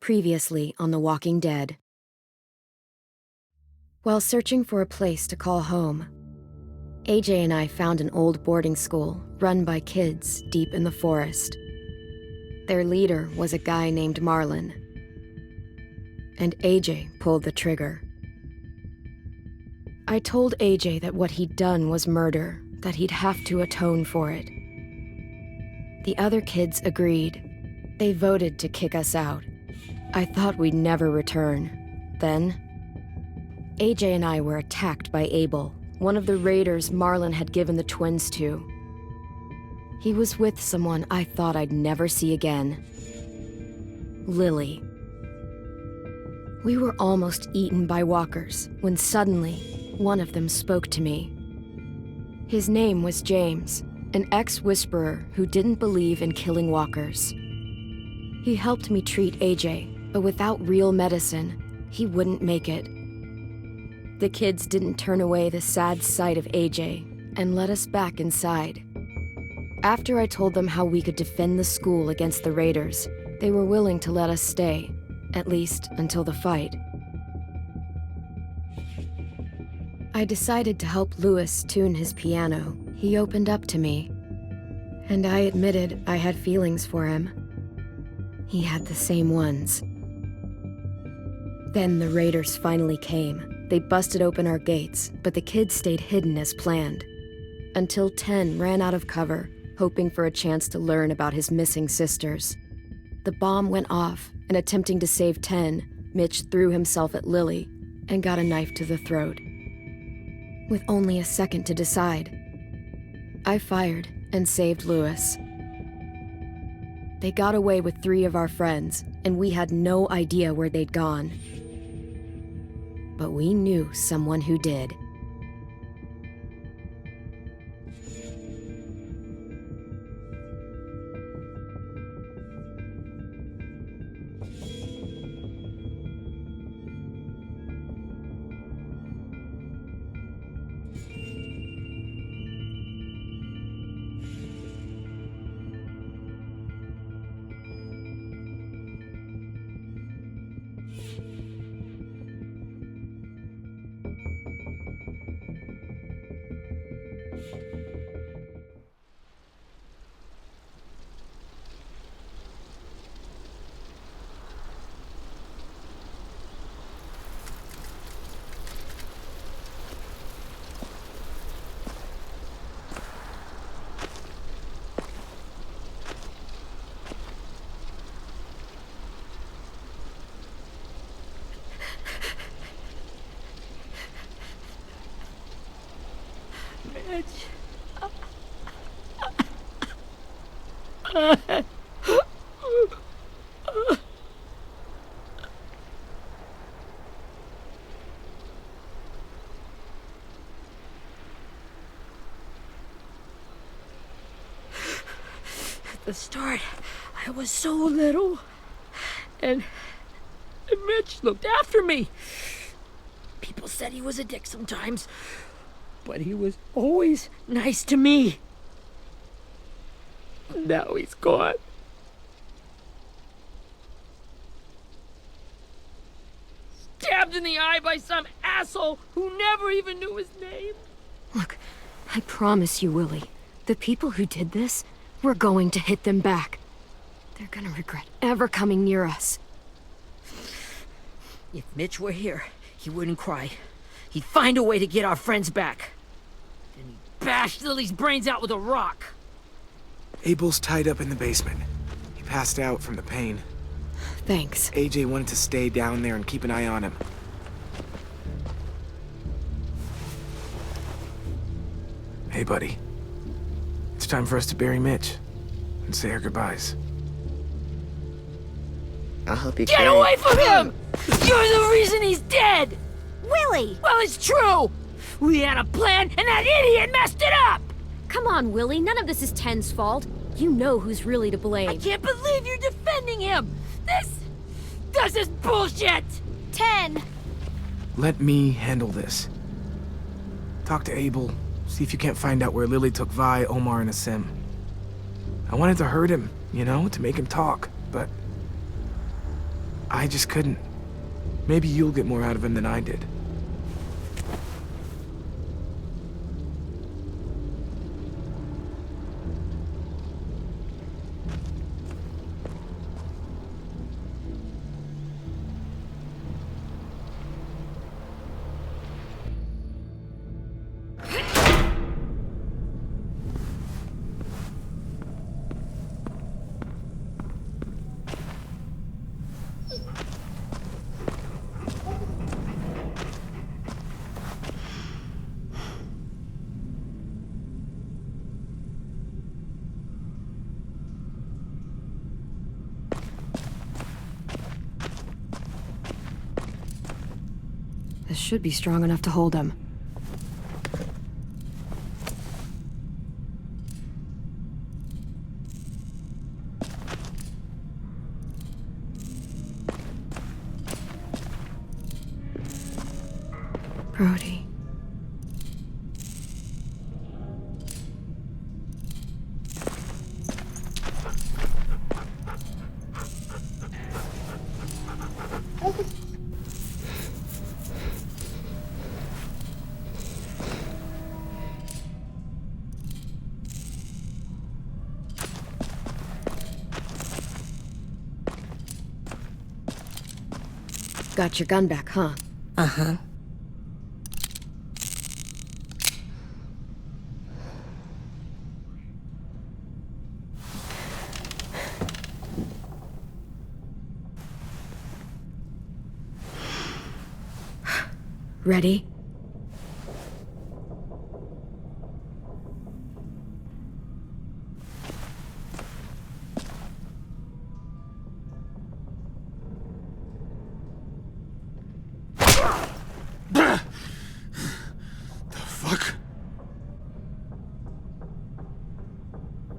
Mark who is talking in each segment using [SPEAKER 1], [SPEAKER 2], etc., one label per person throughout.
[SPEAKER 1] Previously on The Walking Dead. While searching for a place to call home, AJ and I found an old boarding school run by kids deep in the forest. Their leader was a guy named Marlon, and AJ pulled the trigger. I told AJ that what he'd done was murder, that he'd have to atone for it. The other kids agreed. They voted to kick us out. I thought we'd never return. Then, AJ and I were attacked by Abel, one of the raiders Marlon had given the twins to. He was with someone I thought I'd never see again. Lily. We were almost eaten by walkers when suddenly, one of them spoke to me. His name was James, an ex-whisperer who didn't believe in killing walkers. He helped me treat AJ, but without real medicine, he wouldn't make it. The kids didn't turn away the sad sight of AJ and let us back inside. After I told them how we could defend the school against the raiders, they were willing to let us stay, at least until the fight. I decided to help Louis tune his piano. He opened up to me, and I admitted I had feelings for him. He had the same ones. Then the raiders finally came. They busted open our gates, but the kids stayed hidden as planned. Until 10 ran out of cover, hoping for a chance to learn about his missing sisters. The bomb went off, and attempting to save 10, Mitch threw himself at Lily and got a knife to the throat. With only a second to decide, I fired and saved Louis. They got away with 3 of our friends, and we had no idea where they'd gone. But we knew someone who did.
[SPEAKER 2] At the start, I was so little, and Mitch looked after me. People said he was a dick sometimes, but he was always nice to me. Now he's gone. Stabbed in the eye by some asshole who never even knew his name.
[SPEAKER 1] Look, I promise you, Willie, the people who did this, we're going to hit them back. They're gonna regret ever coming near us.
[SPEAKER 2] If Mitch were here, he wouldn't cry. He'd find a way to get our friends back. Then he'd bash Lily's brains out with a rock.
[SPEAKER 3] Abel's tied up in the basement. He passed out from the pain.
[SPEAKER 1] Thanks.
[SPEAKER 3] AJ wanted to stay down there and keep an eye on him. Hey, buddy. It's time for us to bury Mitch and say our goodbyes.
[SPEAKER 4] I'll help you
[SPEAKER 2] Get
[SPEAKER 4] carry.
[SPEAKER 2] away from him! You're the reason he's dead!
[SPEAKER 5] Willie!
[SPEAKER 2] Well, it's true! We had a plan, and that idiot messed it up!
[SPEAKER 1] Come on, Willie, none of this is Ten's fault. You know who's really to blame.
[SPEAKER 2] I can't believe you're defending him! This is bullshit!
[SPEAKER 5] 10!
[SPEAKER 3] Let me handle this. Talk to Abel. See if you can't find out where Lily took Vi, Omar, and Asim. I wanted to hurt him, you know, to make him talk, but I I just couldn't. Maybe you'll get more out of him than I did.
[SPEAKER 1] This should be strong enough to hold him. Brody. Got your gun back, huh?
[SPEAKER 4] Uh-huh.
[SPEAKER 1] Ready?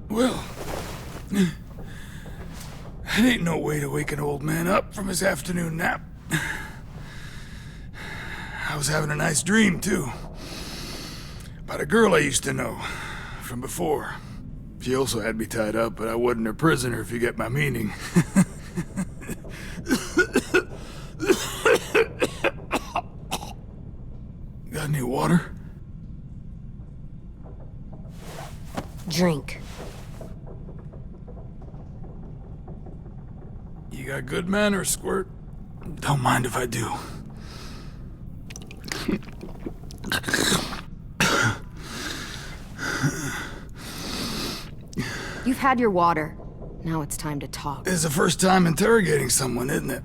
[SPEAKER 5] Well, that ain't no way to wake an old man up from his afternoon nap. I was having a nice dream, too. About a girl I used to know from before. She also had me tied up, but I wasn't her prisoner, if you get my meaning. Got any water?
[SPEAKER 4] Drink.
[SPEAKER 5] You got good manners, Squirt. Don't mind if I do.
[SPEAKER 1] You've had your water. Now it's time to talk.
[SPEAKER 5] It's the first time interrogating someone, isn't it?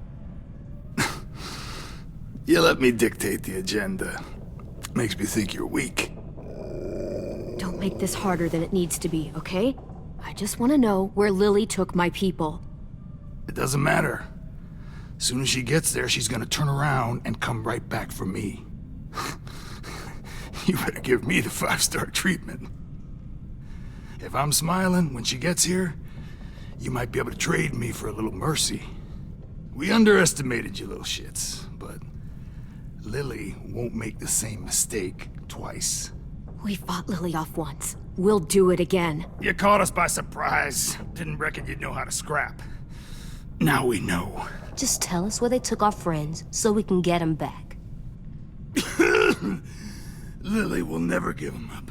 [SPEAKER 5] You let me dictate the agenda. Makes me think you're weak.
[SPEAKER 1] Don't make this harder than it needs to be, okay? I just want to know where Lily took my people.
[SPEAKER 5] It doesn't matter. As soon as she gets there, she's gonna turn around and come right back for me. You better give me the 5-star treatment. If I'm smiling when she gets here, you might be able to trade me for a little mercy. We underestimated you little shits, but Lily won't make the same mistake twice.
[SPEAKER 1] We fought Lily off once. We'll do it again.
[SPEAKER 5] You caught us by surprise. Didn't reckon you'd know how to scrap. Now we know.
[SPEAKER 4] Just tell us where they took our friends so we can get them back.
[SPEAKER 5] Lily will never give them up.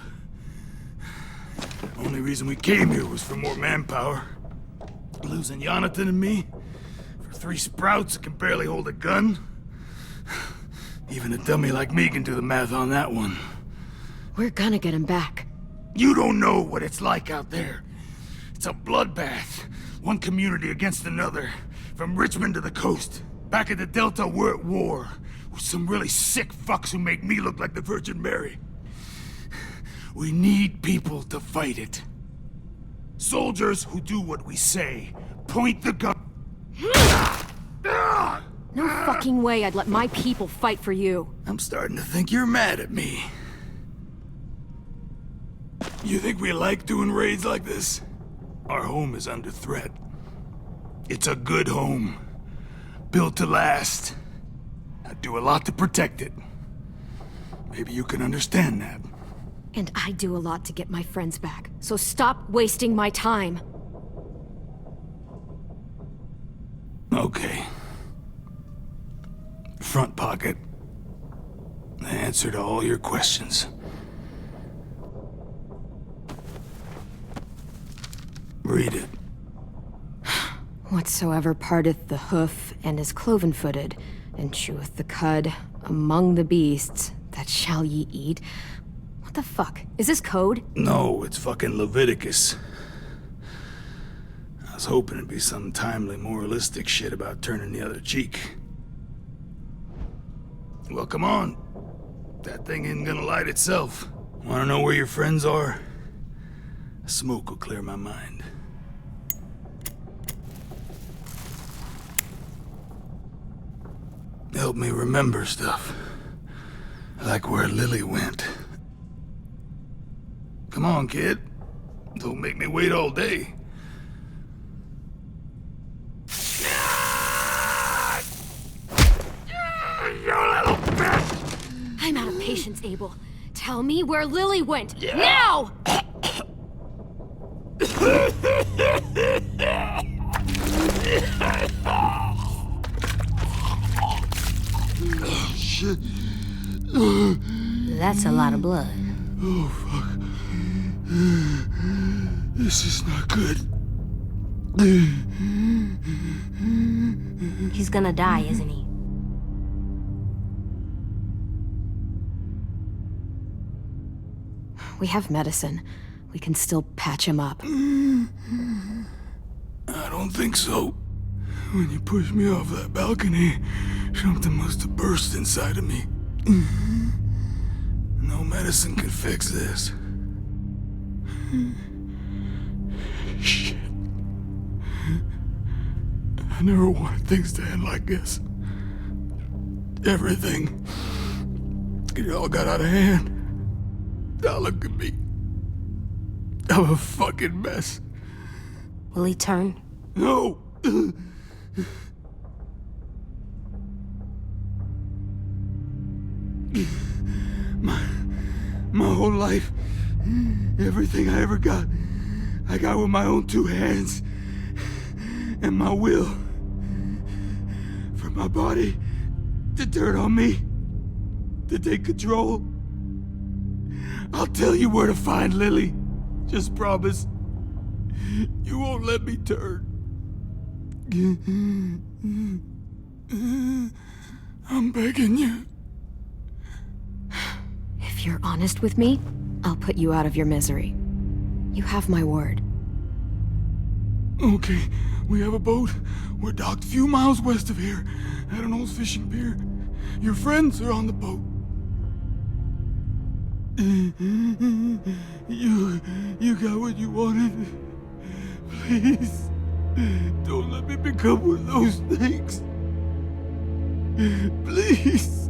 [SPEAKER 5] Only reason we came here was for more manpower. Losing Jonathan and me for 3 sprouts that can barely hold a gun. Even a dummy like me can do the math on that one.
[SPEAKER 1] We're gonna get him back.
[SPEAKER 5] You don't know what it's like out there. It's a bloodbath. One community against another. From Richmond to the coast. Back at the Delta, we're at war. With some really sick fucks who make me look like the Virgin Mary. We need people to fight it. Soldiers who do what we say. Point the gun.
[SPEAKER 1] No fucking way I'd let my people fight for you.
[SPEAKER 5] I'm starting to think you're mad at me. You think we like doing raids like this? Our home is under threat. It's a good home. Built to last. I do a lot to protect it. Maybe you can understand that.
[SPEAKER 1] And I do a lot to get my friends back. So stop wasting my time.
[SPEAKER 5] Okay. front pocket. The answer to all your questions. Read it.
[SPEAKER 1] Whatsoever parteth the hoof and is cloven-footed, and cheweth the cud among the beasts, that shall ye eat. What the fuck? Is this code?
[SPEAKER 5] No, it's fucking Leviticus. I was hoping it'd be some timely moralistic shit about turning the other cheek. Well, come on. That thing isn't gonna light itself. Wanna know where your friends are? A smoke will clear my mind. Help me remember stuff. Like where Lily went. Come on, kid. Don't make me wait all day. You little bitch!
[SPEAKER 1] I'm out of patience, Abel. Tell me where Lily went. Now!
[SPEAKER 5] Shit.
[SPEAKER 4] That's a lot of blood.
[SPEAKER 5] Oh, fuck. This is not good.
[SPEAKER 4] He's gonna die, isn't he?
[SPEAKER 1] We have medicine. We can still patch him up.
[SPEAKER 5] I don't think so. When you pushed me off that balcony, something must have burst inside of me. No medicine can fix this. Shit. I never wanted things to end like this. Everything. It all got out of hand. Now look at me. I'm a fucking mess.
[SPEAKER 4] Will he turn?
[SPEAKER 5] No! My whole life, everything I ever got, I got with my own two hands and my will. For my body to turn on me, to take control. I'll tell you where to find Lily. Just promise. You won't let me turn. I'm begging you.
[SPEAKER 1] If you're honest with me, I'll put you out of your misery. You have my word.
[SPEAKER 5] Okay, we have a boat. We're docked a few miles west of here, at an old fishing pier. Your friends are on the boat. You got what you wanted. Please, don't let me become one of those things. Please,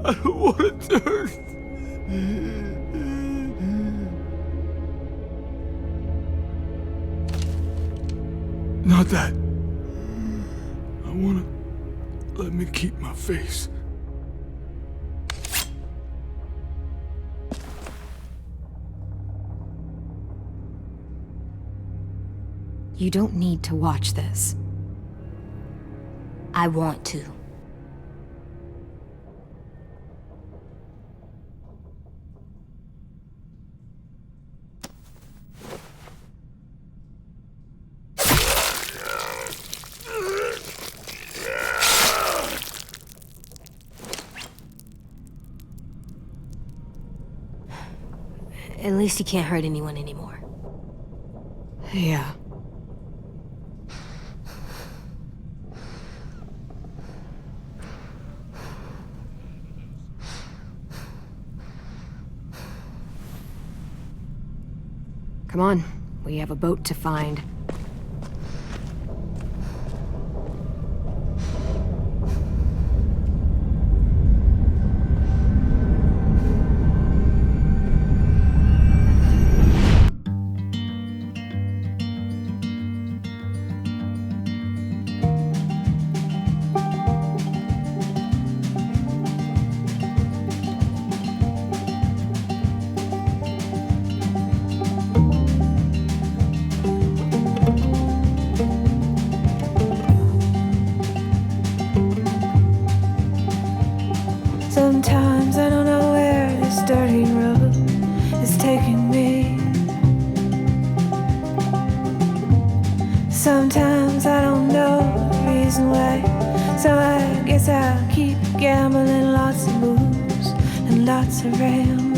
[SPEAKER 5] I don't want to turn. Not that. I wanna let me keep my face.
[SPEAKER 1] You don't need to watch this.
[SPEAKER 4] I want to. At least he can't hurt anyone anymore.
[SPEAKER 1] Yeah. Come on, we have a boat to find.
[SPEAKER 6] So I guess I'll keep gambling, lots of moves and lots of rambling.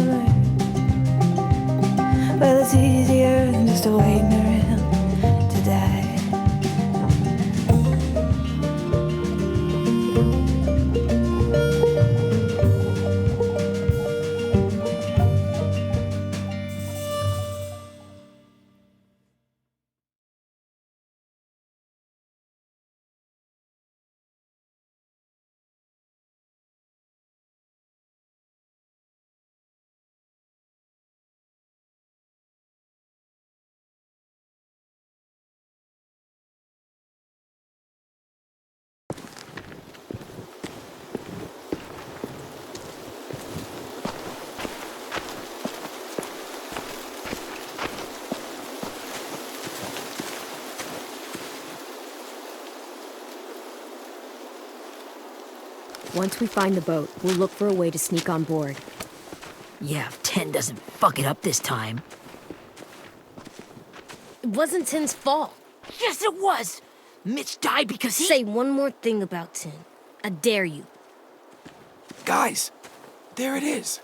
[SPEAKER 6] Well, it's easier than just waiting around to die.
[SPEAKER 1] Once we find the boat, we'll look for a way to sneak on board.
[SPEAKER 2] Yeah, if 10 doesn't fuck it up this time.
[SPEAKER 4] It wasn't Tin's fault.
[SPEAKER 2] Yes, it was! Mitch died because he—
[SPEAKER 4] Say one more thing about Tin. I dare you.
[SPEAKER 3] Guys, there it is.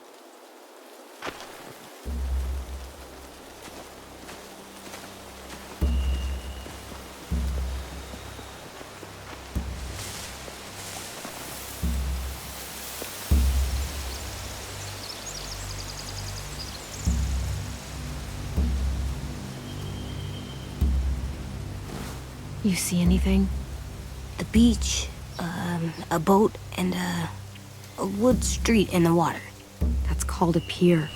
[SPEAKER 1] You see anything?
[SPEAKER 4] The beach, a boat, and a wood street in the water.
[SPEAKER 1] That's called a pier.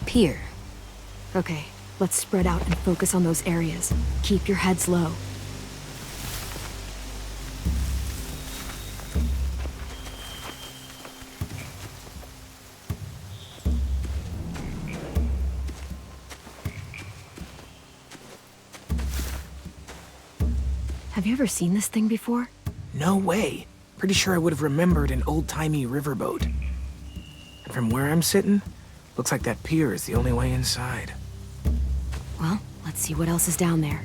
[SPEAKER 4] Pier.
[SPEAKER 1] Okay, let's spread out and focus on those areas. Keep your heads low. Have you ever seen this thing before?
[SPEAKER 3] No way. Pretty sure I would have remembered an old-timey riverboat. And from where I'm sitting, looks like that pier is the only way inside.
[SPEAKER 1] Well, let's see what else is down there.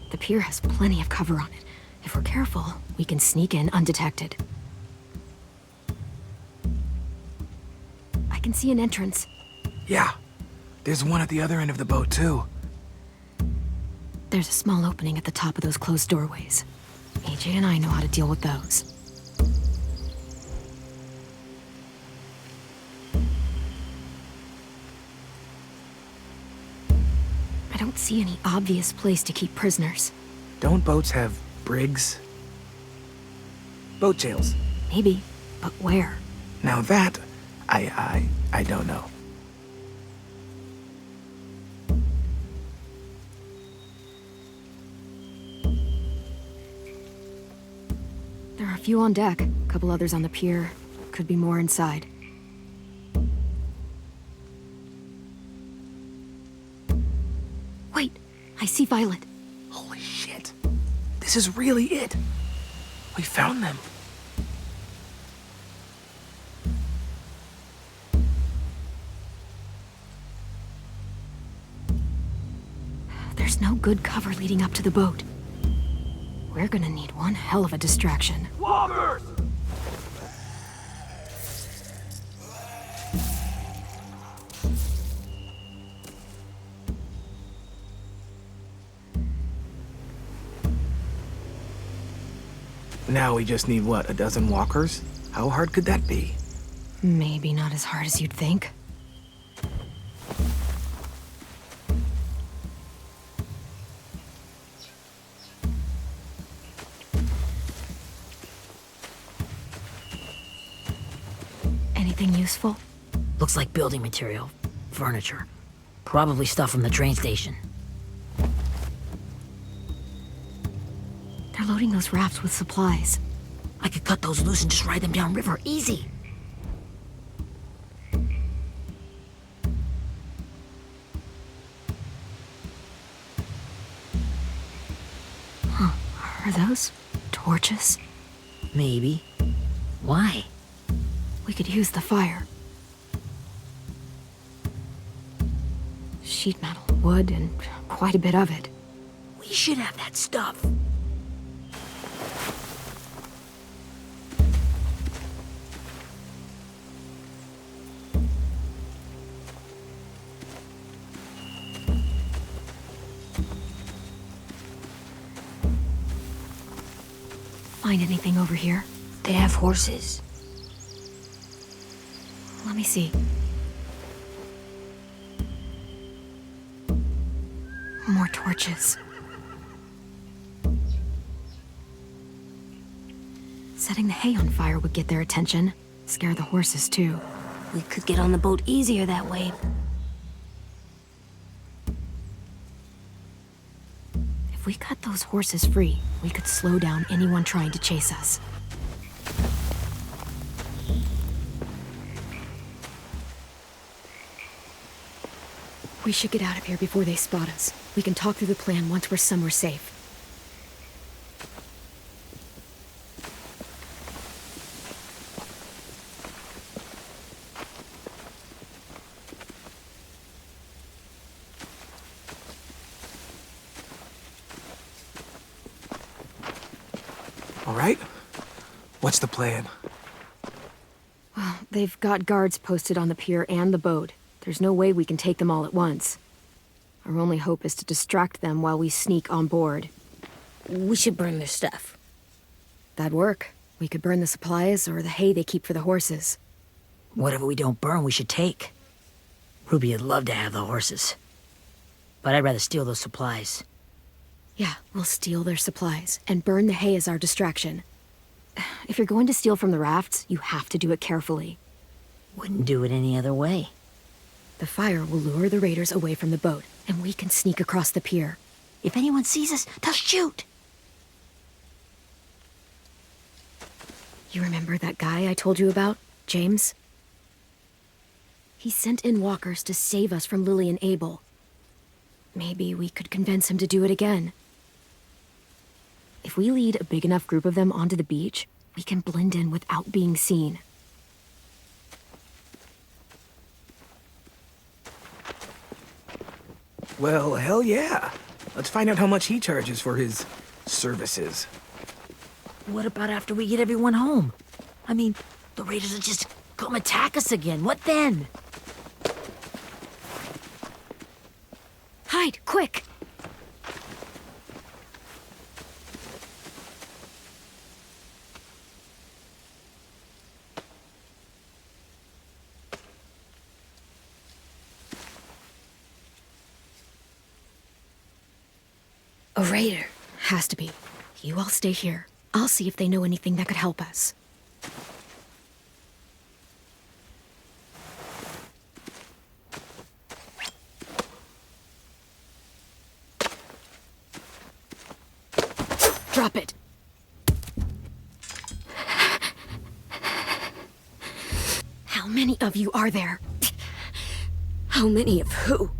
[SPEAKER 1] The pier has plenty of cover on it. If we're careful, we can sneak in undetected. I can see an entrance.
[SPEAKER 3] Yeah, there's one at the other end of the boat, too.
[SPEAKER 1] There's a small opening at the top of those closed doorways. AJ and I know how to deal with those. I don't see any obvious place to keep prisoners.
[SPEAKER 3] Don't boats have brigs? Boat jails.
[SPEAKER 1] Maybe, but where?
[SPEAKER 3] Now that, I don't know.
[SPEAKER 1] There are a few on deck, a couple others on the pier. Could be more inside. Wait, I see Violet.
[SPEAKER 3] Holy shit. This is really it. We found them.
[SPEAKER 1] There's no good cover leading up to the boat. We're gonna need one hell of a distraction.
[SPEAKER 5] Walkers!
[SPEAKER 3] Now we just need, what, a dozen walkers? How hard could that be?
[SPEAKER 1] Maybe not as hard as you'd think. Anything useful?
[SPEAKER 2] Looks like building material. Furniture. Probably stuff from the train station.
[SPEAKER 1] They're loading those rafts with supplies.
[SPEAKER 2] I could cut those loose and just ride them downriver. Easy.
[SPEAKER 1] Huh. Are those torches?
[SPEAKER 2] Maybe. Why?
[SPEAKER 1] We could use the fire. Sheet metal. wood, and quite a bit of it.
[SPEAKER 2] We should have that stuff.
[SPEAKER 1] Find anything over here?
[SPEAKER 4] They have horses.
[SPEAKER 1] Let me see. More torches. Setting the hay on fire would get their attention. Scare the horses, too.
[SPEAKER 4] We could get on the boat easier that way.
[SPEAKER 1] If we cut those horses free, we could slow down anyone trying to chase us. We should get out of here before they spot us. We can talk through the plan once we're somewhere safe.
[SPEAKER 3] All right? What's the plan?
[SPEAKER 1] Well, they've got guards posted on the pier and the boat. There's no way we can take them all at once. Our only hope is to distract them while we sneak on board.
[SPEAKER 2] We should burn their stuff.
[SPEAKER 1] That'd work. We could burn the supplies or the hay they keep for the horses.
[SPEAKER 2] Whatever we don't burn, we should take. Ruby would love to have the horses. But I'd rather steal those supplies.
[SPEAKER 1] Yeah, we'll steal their supplies and burn the hay as our distraction. If you're going to steal from the rafts, you have to do it carefully.
[SPEAKER 2] Wouldn't do it any other way.
[SPEAKER 1] The fire will lure the raiders away from the boat, and we can sneak across the pier.
[SPEAKER 2] If anyone sees us, they'll shoot.
[SPEAKER 1] You remember that guy I told you about, James? He sent in walkers to save us from Lily and Abel. Maybe we could convince him to do it again. If we lead a big enough group of them onto the beach, we can blend in without being seen.
[SPEAKER 3] Well, hell yeah. Let's find out how much he charges for his services.
[SPEAKER 2] What about after we get everyone home? I mean, the raiders will just come attack us again. What then?
[SPEAKER 1] Hide, quick! A raider. Has to be. You all stay here. I'll see if they know anything that could help us. Drop it. How many of you are there? How many of who?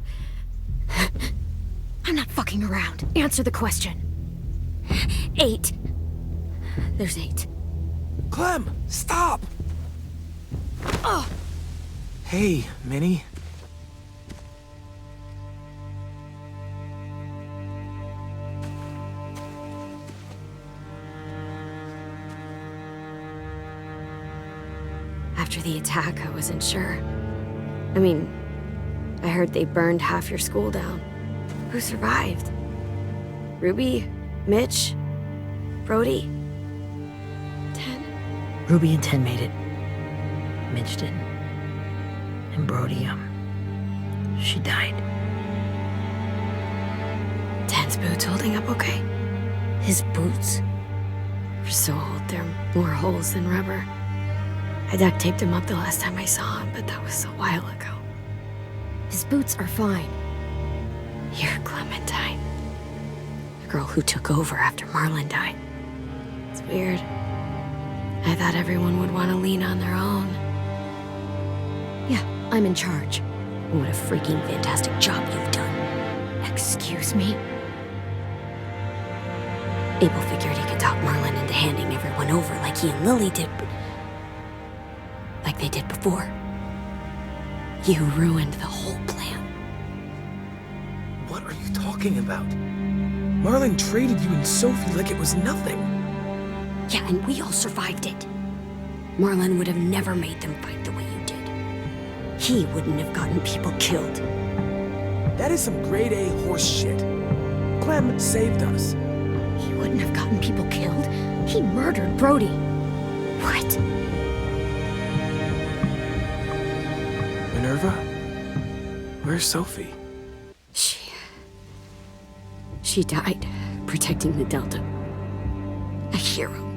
[SPEAKER 1] I'm not fucking around. Answer the question. 8. There's 8.
[SPEAKER 3] Clem, stop!
[SPEAKER 1] Oh!
[SPEAKER 3] Hey, Minnie.
[SPEAKER 1] After the attack, I wasn't sure. I mean, I heard they burned half your school down. Who survived? Ruby? Mitch? Brody? 10?
[SPEAKER 2] Ruby and 10 made it. Mitch didn't. And Brody, she died.
[SPEAKER 1] 10's boots holding up okay?
[SPEAKER 2] His boots?
[SPEAKER 1] They're so old, there are more holes than rubber. I duct taped him up the last time I saw him, but that was a while ago. His boots are fine. You're Clementine. The girl who took over after Marlon died. It's weird. I thought everyone would want to lean on their own. Yeah, I'm in charge.
[SPEAKER 2] What a freaking fantastic job you've done.
[SPEAKER 1] Excuse me?
[SPEAKER 2] Abel figured he could talk Marlon into handing everyone over like he and Lily did, but like they did before.
[SPEAKER 1] You ruined the whole plan.
[SPEAKER 3] What are you talking about? Marlon traded you and Sophie like it was nothing.
[SPEAKER 4] Yeah, and we all survived it. Marlon would have never made them fight the way you did. He wouldn't have gotten people killed.
[SPEAKER 3] That is some grade A horse shit. Clem saved us.
[SPEAKER 1] He wouldn't have gotten people killed. He murdered Brody.
[SPEAKER 4] What?
[SPEAKER 3] Minerva? Where's Sophie?
[SPEAKER 4] She died protecting the Delta. A hero.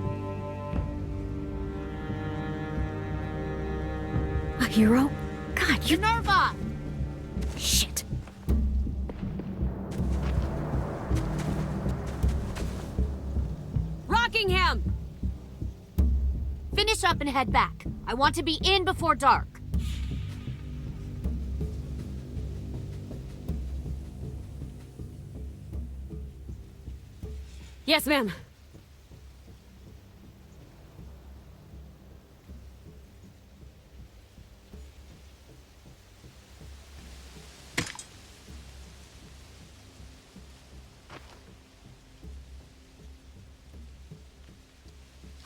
[SPEAKER 4] A hero? God, you...
[SPEAKER 2] Minerva!
[SPEAKER 4] Shit.
[SPEAKER 2] Rockingham! Finish up and head back. I want to be in before dark.
[SPEAKER 4] Yes, ma'am.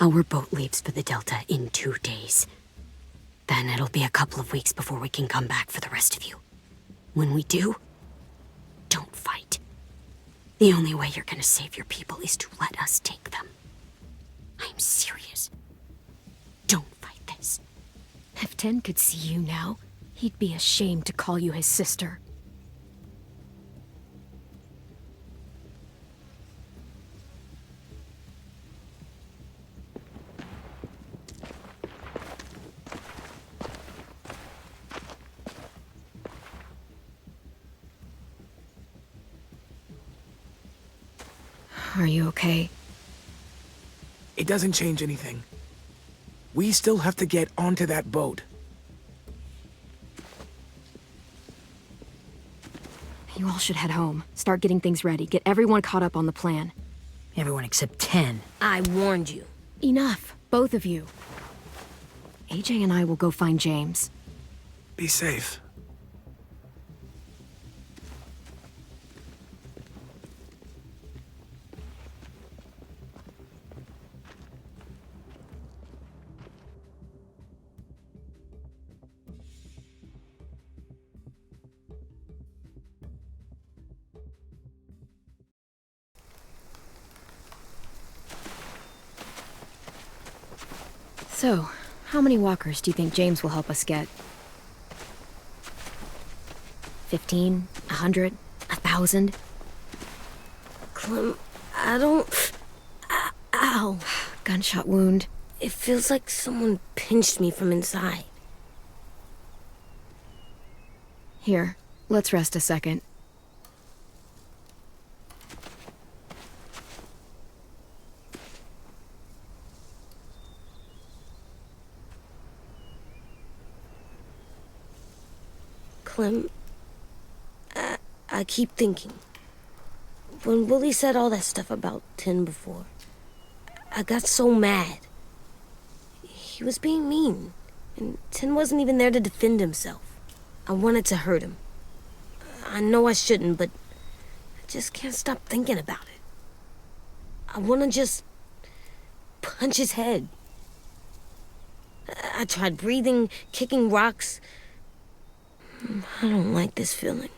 [SPEAKER 4] Our boat leaves for the Delta in 2 days. Then it'll be a couple of weeks before we can come back for the rest of you. When we do, don't fight. The only way you're gonna save your people is to let us take them. I'm serious. Don't fight this.
[SPEAKER 1] If Tin could see you now, he'd be ashamed to call you his sister. Are you okay?
[SPEAKER 3] It doesn't change anything. We still have to get onto that boat.
[SPEAKER 1] You all should head home. Start getting things ready. Get everyone caught up on the plan.
[SPEAKER 2] Everyone except 10.
[SPEAKER 4] I warned you.
[SPEAKER 1] Enough, both of you. AJ and I will go find James.
[SPEAKER 3] Be safe.
[SPEAKER 1] So, how many walkers do you think James will help us get? 15? 100? 1,000?
[SPEAKER 4] Clem, I don't... Ow.
[SPEAKER 1] Gunshot wound.
[SPEAKER 4] It feels like someone pinched me from inside.
[SPEAKER 1] Here, let's rest a second.
[SPEAKER 4] Clem, I keep thinking. When Willie said all that stuff about Tin before, I got so mad. He was being mean, and Tin wasn't even there to defend himself. I wanted to hurt him. I know I shouldn't, but I just can't stop thinking about it. I want to just punch his head. I tried breathing, kicking rocks. I don't like this feeling.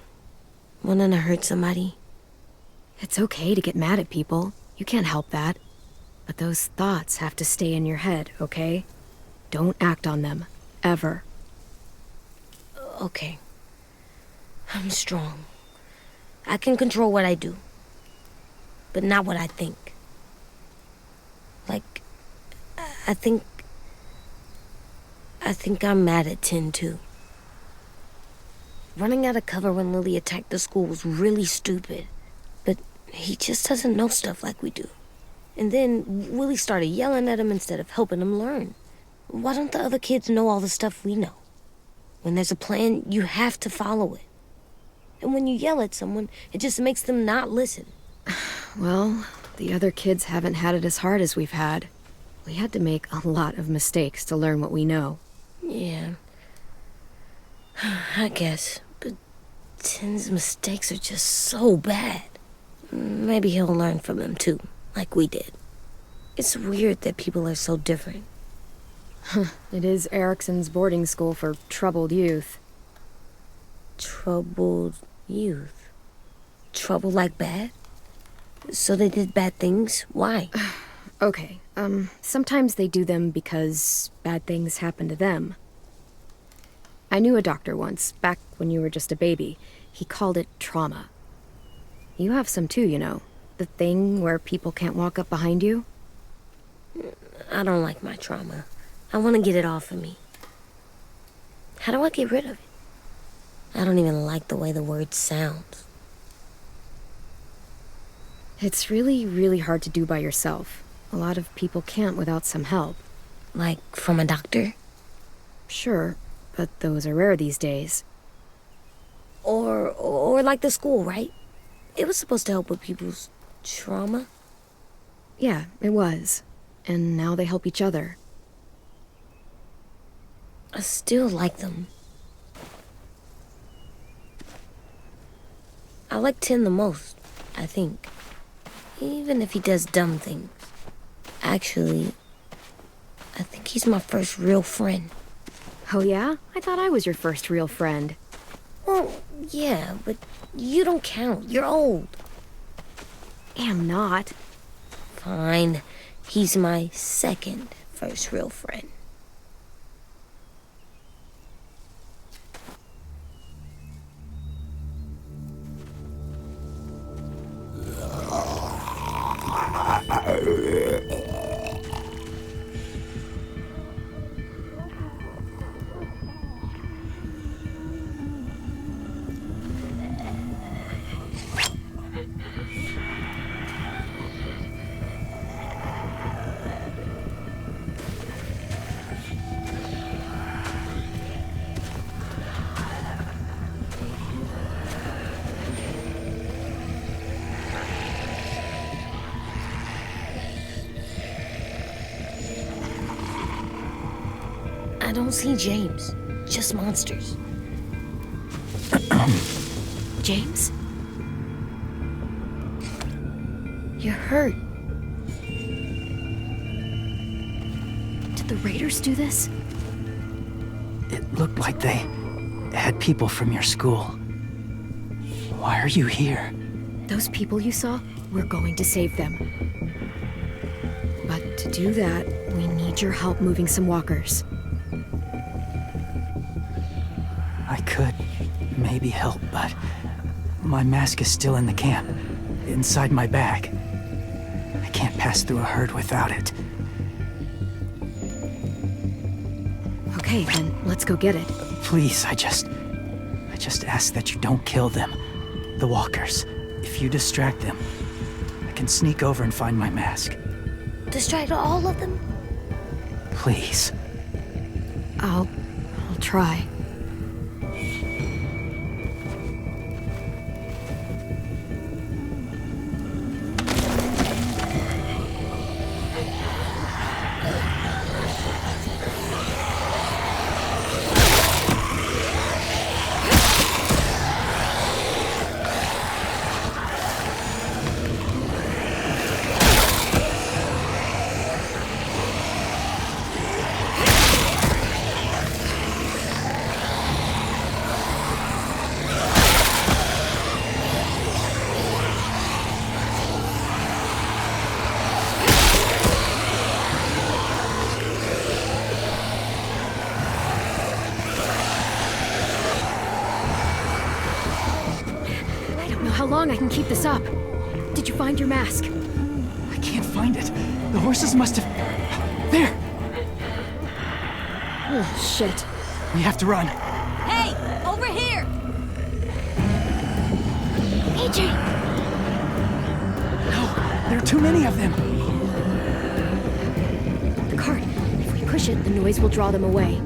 [SPEAKER 4] Wanting to hurt somebody.
[SPEAKER 1] It's okay to get mad at people. You can't help that. But those thoughts have to stay in your head, okay? Don't act on them. Ever.
[SPEAKER 4] Okay. I'm strong. I can control what I do. But not what I think. Like, I think I'm mad at Tin, too. Running out of cover when Lily attacked the school was really stupid. But he just doesn't know stuff like we do. And then Willie started yelling at him instead of helping him learn. Why don't the other kids know all the stuff we know? When there's a plan, you have to follow it. And when you yell at someone, it just makes them not listen.
[SPEAKER 1] Well, the other kids haven't had it as hard as we've had. We had to make a lot of mistakes to learn what we know.
[SPEAKER 4] Yeah. I guess. But Tin's mistakes are just so bad. Maybe he'll learn from them too, like we did. It's weird that people are so different.
[SPEAKER 1] It is Erickson's boarding school for troubled youth.
[SPEAKER 4] Troubled youth? Trouble like bad? So they did bad things? Why?
[SPEAKER 1] Okay, sometimes they do them because bad things happen to them. I knew a doctor once, back when you were just a baby. He called it trauma. You have some too, you know. The thing where people can't walk up behind you.
[SPEAKER 4] I don't like my trauma. I want to get it off of me. How do I get rid of it? I don't even like the way the word sounds.
[SPEAKER 1] It's really, really hard to do by yourself. A lot of people can't without some help.
[SPEAKER 4] Like from a doctor?
[SPEAKER 1] Sure, but those are rare these days.
[SPEAKER 4] Or like the school, right? It was supposed to help with people's trauma.
[SPEAKER 1] Yeah, it was. And now they help each other.
[SPEAKER 4] I still like them. I like Tin the most, I think. Even if he does dumb things. Actually, I think he's my first real friend.
[SPEAKER 1] Oh yeah? I thought I was your first real friend.
[SPEAKER 4] Well, yeah, but you don't count. You're old.
[SPEAKER 1] Am not.
[SPEAKER 4] Fine. He's my second first real friend. I don't see James. Just monsters.
[SPEAKER 1] James? You're hurt. Did the raiders do this?
[SPEAKER 7] It looked like they had people from your school. Why are you here?
[SPEAKER 1] Those people you saw, we're going to save them. But to do that, we need your help moving some walkers.
[SPEAKER 7] I could maybe help, but my mask is still in the camp, inside my bag. I can't pass through a herd without it.
[SPEAKER 1] Okay, then let's go get it.
[SPEAKER 7] Please, I just ask that you don't kill them. The walkers. If you distract them, I can sneak over and find my mask.
[SPEAKER 4] Distract all of them?
[SPEAKER 7] Please.
[SPEAKER 1] I'll try. How long I can keep this up? Did you find your mask?
[SPEAKER 7] I can't find it. The horses must have... There!
[SPEAKER 1] Oh, shit.
[SPEAKER 7] We have to run.
[SPEAKER 8] Hey, over here!
[SPEAKER 1] AJ!
[SPEAKER 7] No, there are too many of them.
[SPEAKER 1] The cart. If we push it, the noise will draw them away.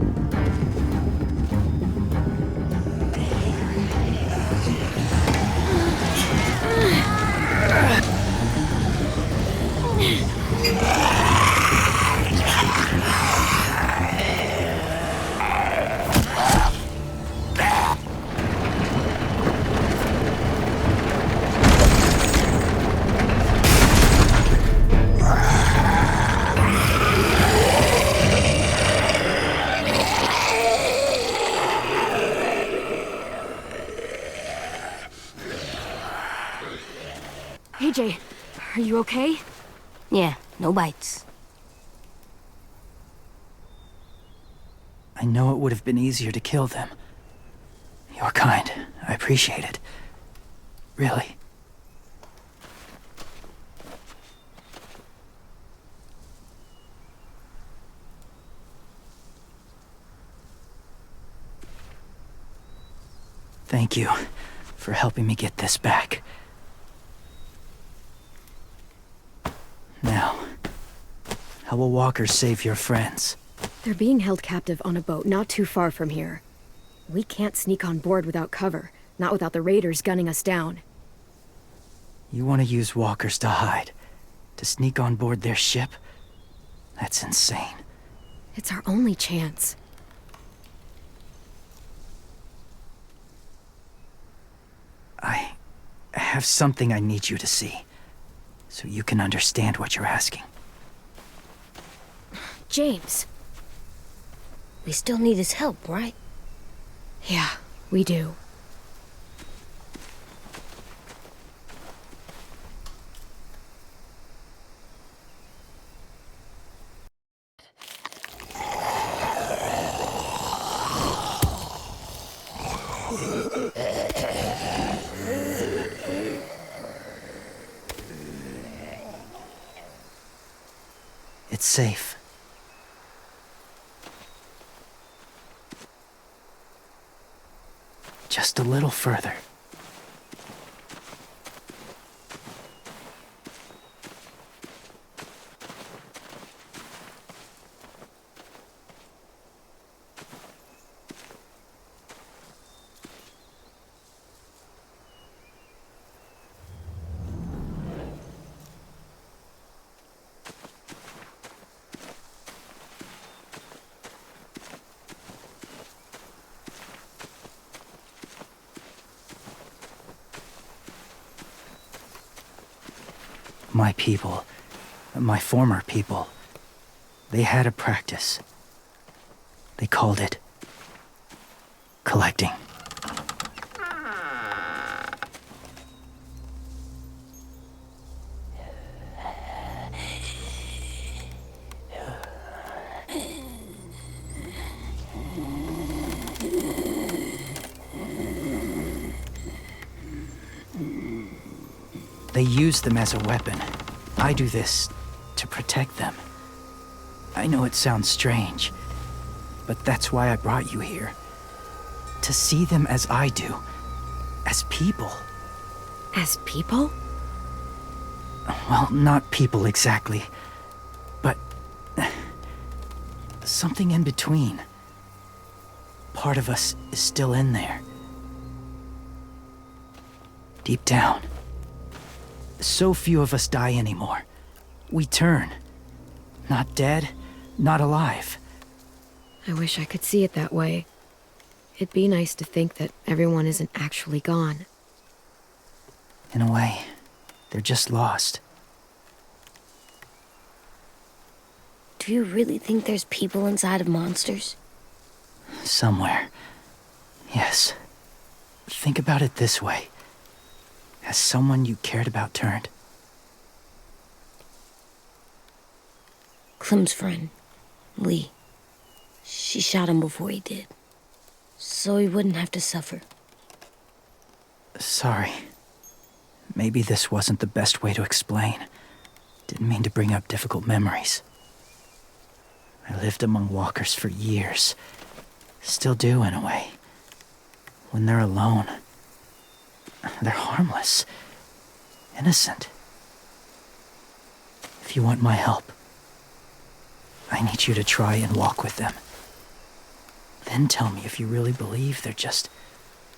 [SPEAKER 1] CJ, are you okay?
[SPEAKER 4] Yeah, no bites.
[SPEAKER 7] I know it would have been easier to kill them. You're kind. I appreciate it. Really. Thank you for helping me get this back. Now, how will walkers save your friends?
[SPEAKER 1] They're being held captive on a boat not too far from here. We can't sneak on board without cover, not without the raiders gunning us down.
[SPEAKER 7] You want to use walkers to hide? To sneak on board their ship? That's insane.
[SPEAKER 1] It's our only chance.
[SPEAKER 7] I have something I need you to see, so you can understand what you're asking.
[SPEAKER 1] James.
[SPEAKER 4] We still need his help, right?
[SPEAKER 1] Yeah, we do.
[SPEAKER 7] It's safe. Just a little further. My people, my former people, they had a practice. They called it collecting. They use them as a weapon. I do this to protect them. I know it sounds strange, but that's why I brought you here. To see them as I do. As people.
[SPEAKER 1] As people?
[SPEAKER 7] Well, not people exactly, but something in between. Part of us is still in there. Deep down. So few of us die anymore. We turn. Not dead, not alive.
[SPEAKER 1] I wish I could see it that way. It'd be nice to think that everyone isn't actually gone.
[SPEAKER 7] In a way, they're just lost.
[SPEAKER 4] Do you really think there's people inside of monsters?
[SPEAKER 7] Somewhere. Yes. Think about it this way. Has someone you cared about turned?
[SPEAKER 4] Clem's friend, Lee. She shot him before he did. So he wouldn't have to suffer.
[SPEAKER 7] Sorry. Maybe this wasn't the best way to explain. Didn't mean to bring up difficult memories. I lived among walkers for years. Still do, in a way. When they're alone, they're harmless. Innocent. If you want my help, I need you to try and walk with them. Then tell me if you really believe they're just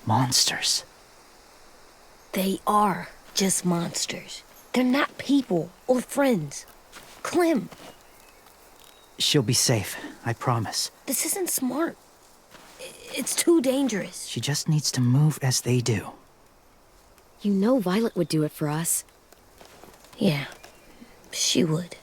[SPEAKER 7] monsters.
[SPEAKER 4] They are just monsters. They're not people or friends. Clem,
[SPEAKER 7] She'll be safe, I promise.
[SPEAKER 4] this isn't smart. It's too dangerous.
[SPEAKER 7] She just needs to move as they do.
[SPEAKER 1] You know Violet would do it for us.
[SPEAKER 4] Yeah, she would.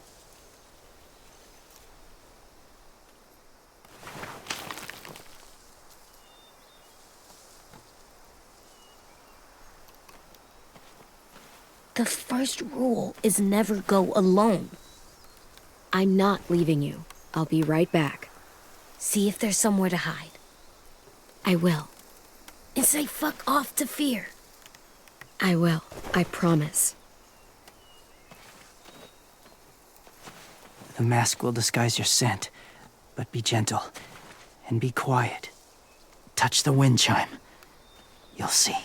[SPEAKER 4] The first rule is never go alone.
[SPEAKER 1] I'm not leaving you. I'll be right back.
[SPEAKER 4] See if there's somewhere to hide.
[SPEAKER 1] I will.
[SPEAKER 4] And say fuck off to fear.
[SPEAKER 1] I will. I promise.
[SPEAKER 7] The mask will disguise your scent, but be gentle and be quiet. Touch the wind chime. You'll see.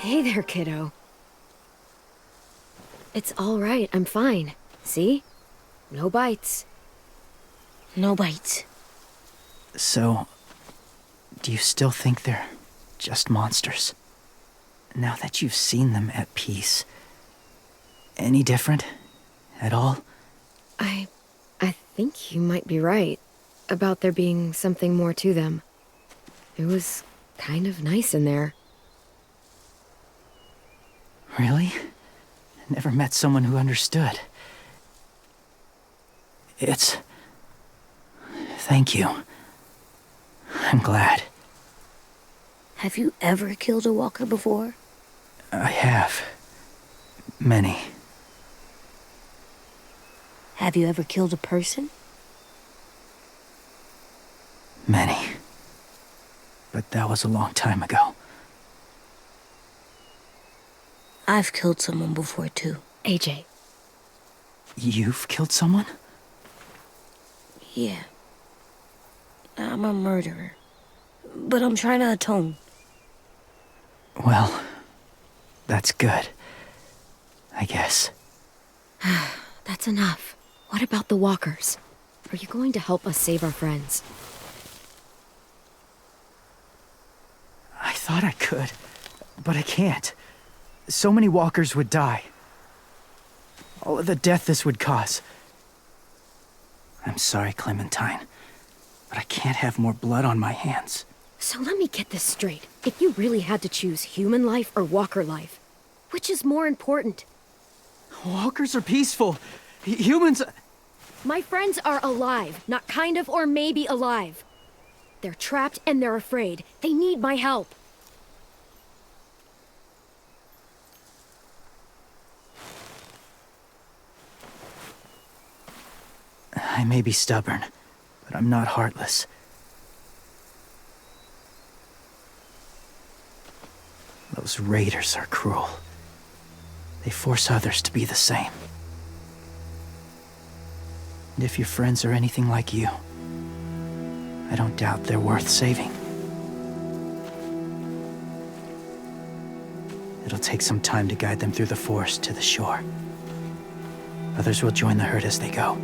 [SPEAKER 1] Hey there, kiddo. It's all right. I'm fine. See? No bites.
[SPEAKER 4] No bites.
[SPEAKER 7] So, do you still think they're just monsters? Now that you've seen them at peace, any different at all?
[SPEAKER 1] I think you might be right about there being something more to them. It was kind of nice in there.
[SPEAKER 7] Really? Never met someone who understood. Thank you. I'm glad.
[SPEAKER 4] Have you ever killed a walker before?
[SPEAKER 7] I have. Many.
[SPEAKER 4] Have you ever killed a person?
[SPEAKER 7] Many. But that was a long time ago.
[SPEAKER 4] I've killed someone before, too.
[SPEAKER 1] AJ.
[SPEAKER 7] You've killed someone?
[SPEAKER 4] Yeah. I'm a murderer. But I'm trying to atone.
[SPEAKER 7] Well, that's good. I guess.
[SPEAKER 1] That's enough. What about the walkers? Are you going to help us save our friends?
[SPEAKER 7] I thought I could, but I can't. So many walkers would die. All of the death this would cause. I'm sorry, Clementine, but I can't have more blood on my hands.
[SPEAKER 1] So let me get this straight. If you really had to choose human life or walker life, which is more important?
[SPEAKER 7] Walkers are peaceful. Humans...
[SPEAKER 1] My friends are alive, not kind of or maybe alive. They're trapped and they're afraid. They need my help.
[SPEAKER 7] I may be stubborn, but I'm not heartless. Those raiders are cruel. They force others to be the same. And if your friends are anything like you, I don't doubt they're worth saving. It'll take some time to guide them through the forest to the shore. Others will join the herd as they go.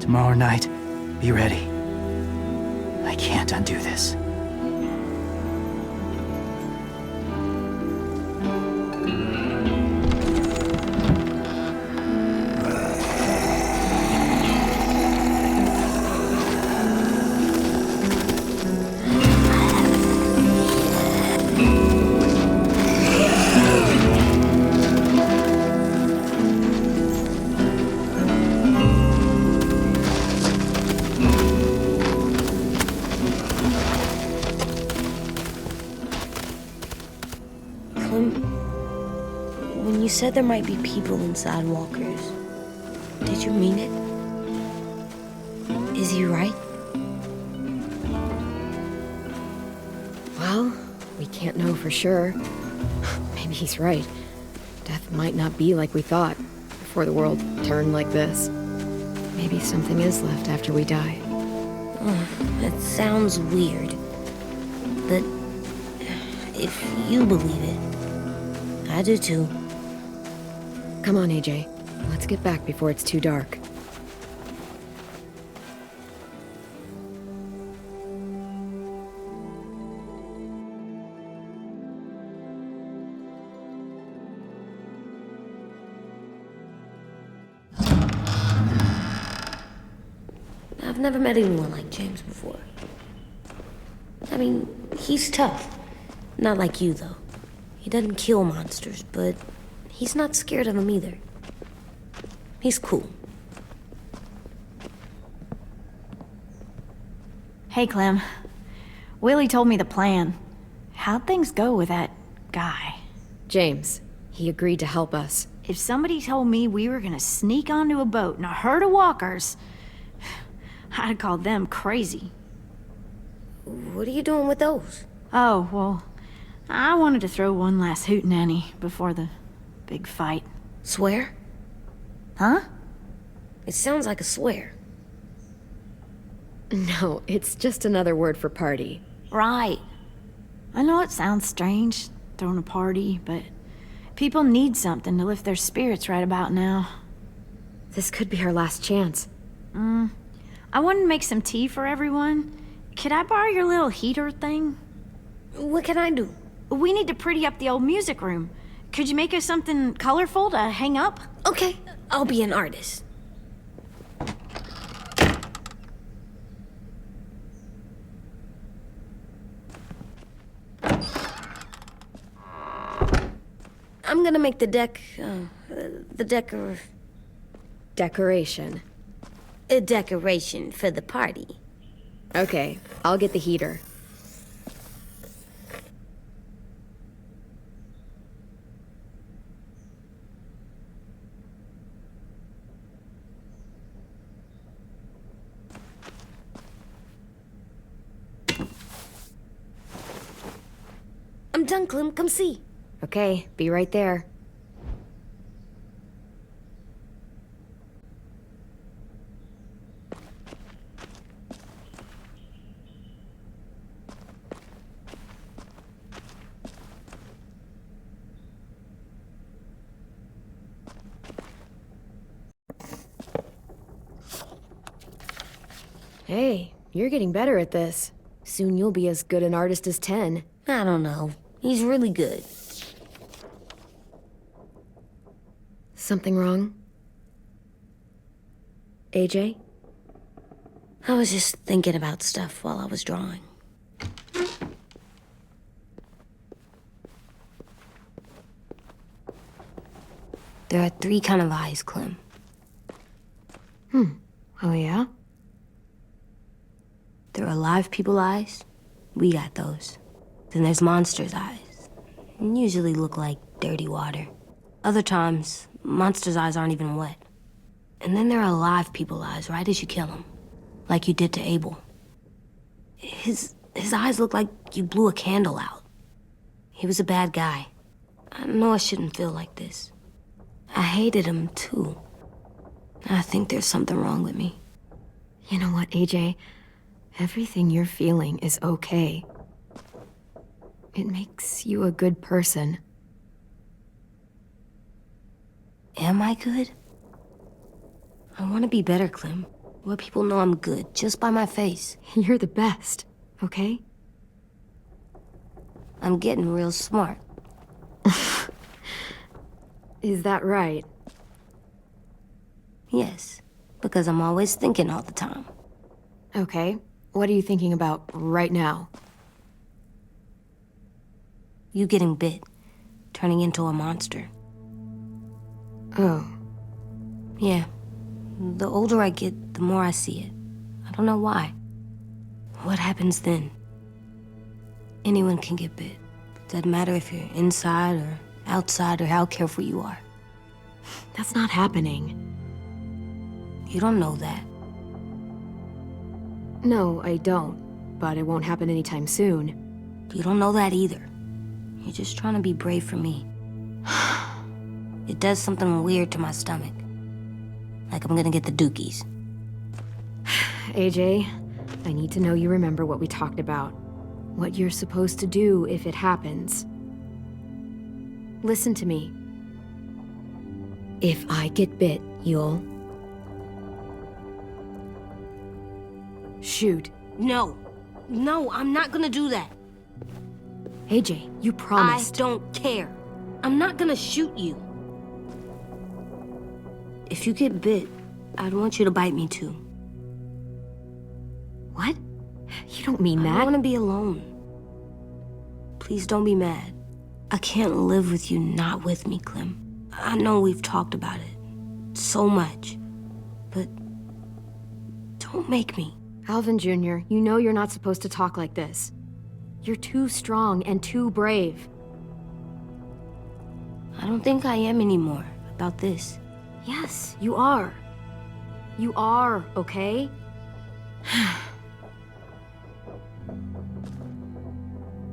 [SPEAKER 7] Tomorrow night, be ready. I can't undo this.
[SPEAKER 4] When you said there might be people inside walkers, did you mean it? Is he right?
[SPEAKER 1] Well, we can't know for sure. Maybe he's right. Death might not be like we thought before the world turned like this. Maybe something is left after we die.
[SPEAKER 4] That sounds weird. But if you believe it, I do too.
[SPEAKER 1] Come on, AJ. Let's get back before it's too dark.
[SPEAKER 4] I've never met anyone like James before. I mean, he's tough. Not like you, though. He doesn't kill monsters, but he's not scared of them either. He's cool.
[SPEAKER 9] Hey, Clem. Willie told me the plan. How'd things go with that guy?
[SPEAKER 1] James, he agreed to help us.
[SPEAKER 9] If somebody told me we were gonna sneak onto a boat in a herd of walkers, I'd call them crazy.
[SPEAKER 4] What are you doing with those?
[SPEAKER 9] Oh, well, I wanted to throw one last hootenanny before the big fight.
[SPEAKER 4] Swear?
[SPEAKER 9] Huh?
[SPEAKER 4] It sounds like a swear.
[SPEAKER 1] No, it's just another word for party.
[SPEAKER 9] Right. I know it sounds strange, throwing a party, but people need something to lift their spirits right about now.
[SPEAKER 1] This could be our last chance.
[SPEAKER 9] I wanted to make some tea for everyone. Could I borrow your little heater thing?
[SPEAKER 4] What can I do?
[SPEAKER 9] We need to pretty up the old music room. Could you make us something colorful to hang up?
[SPEAKER 4] Okay, I'll be an artist. I'm gonna make the
[SPEAKER 1] Decoration.
[SPEAKER 4] a decoration for the party.
[SPEAKER 1] Okay, I'll get the heater.
[SPEAKER 4] I'm done, Clem. Come see.
[SPEAKER 1] Okay, be right there. Hey, you're getting better at this. Soon you'll be as good an artist as 10.
[SPEAKER 4] I don't know. He's really good.
[SPEAKER 1] Something wrong? AJ?
[SPEAKER 4] I was just thinking about stuff while I was drawing. There are 3 kind of eyes, Clem.
[SPEAKER 1] Oh yeah?
[SPEAKER 4] There are live people eyes. We got those. Then there's monsters' eyes. Usually look like dirty water. Other times, monsters' eyes aren't even wet. And then there are live people eyes right as you kill them. Like you did to Abel. His eyes looked like you blew a candle out. He was a bad guy. I know I shouldn't feel like this. I hated him, too. I think there's something wrong with me.
[SPEAKER 1] You know what, AJ? Everything you're feeling is okay. It makes you a good person.
[SPEAKER 4] Am I good? I want to be better, Clem. Let people know I'm good, just by my face.
[SPEAKER 1] You're the best, okay?
[SPEAKER 4] I'm getting real smart.
[SPEAKER 1] Is that right?
[SPEAKER 4] Yes, because I'm always thinking all the time.
[SPEAKER 1] Okay. What are you thinking about right now?
[SPEAKER 4] You getting bit, turning into a monster.
[SPEAKER 1] Oh.
[SPEAKER 4] Yeah. The older I get, the more I see it. I don't know why. What happens then? Anyone can get bit. Doesn't matter if you're inside or outside or how careful you are.
[SPEAKER 1] That's not happening.
[SPEAKER 4] You don't know that.
[SPEAKER 1] No, I don't. But it won't happen anytime soon.
[SPEAKER 4] You don't know that either. You're just trying to be brave for me. It does something weird to my stomach. Like I'm gonna get the dookies.
[SPEAKER 1] AJ, I need to know you remember what we talked about. What you're supposed to do if it happens. Listen to me. If I get bit, you'll... shoot.
[SPEAKER 4] No. No, I'm not gonna do that.
[SPEAKER 1] AJ, you promised.
[SPEAKER 4] I don't care. I'm not gonna shoot you. If you get bit, I'd want you to bite me too.
[SPEAKER 1] What? You don't mean that.
[SPEAKER 4] I want to be alone. Please don't be mad. I can't live with you not with me, Clem. I know we've talked about it so much, but don't make me.
[SPEAKER 1] Alvin Jr., you know you're not supposed to talk like this. You're too strong and too brave.
[SPEAKER 4] I don't think I am anymore about this.
[SPEAKER 1] Yes, you are. You are, okay?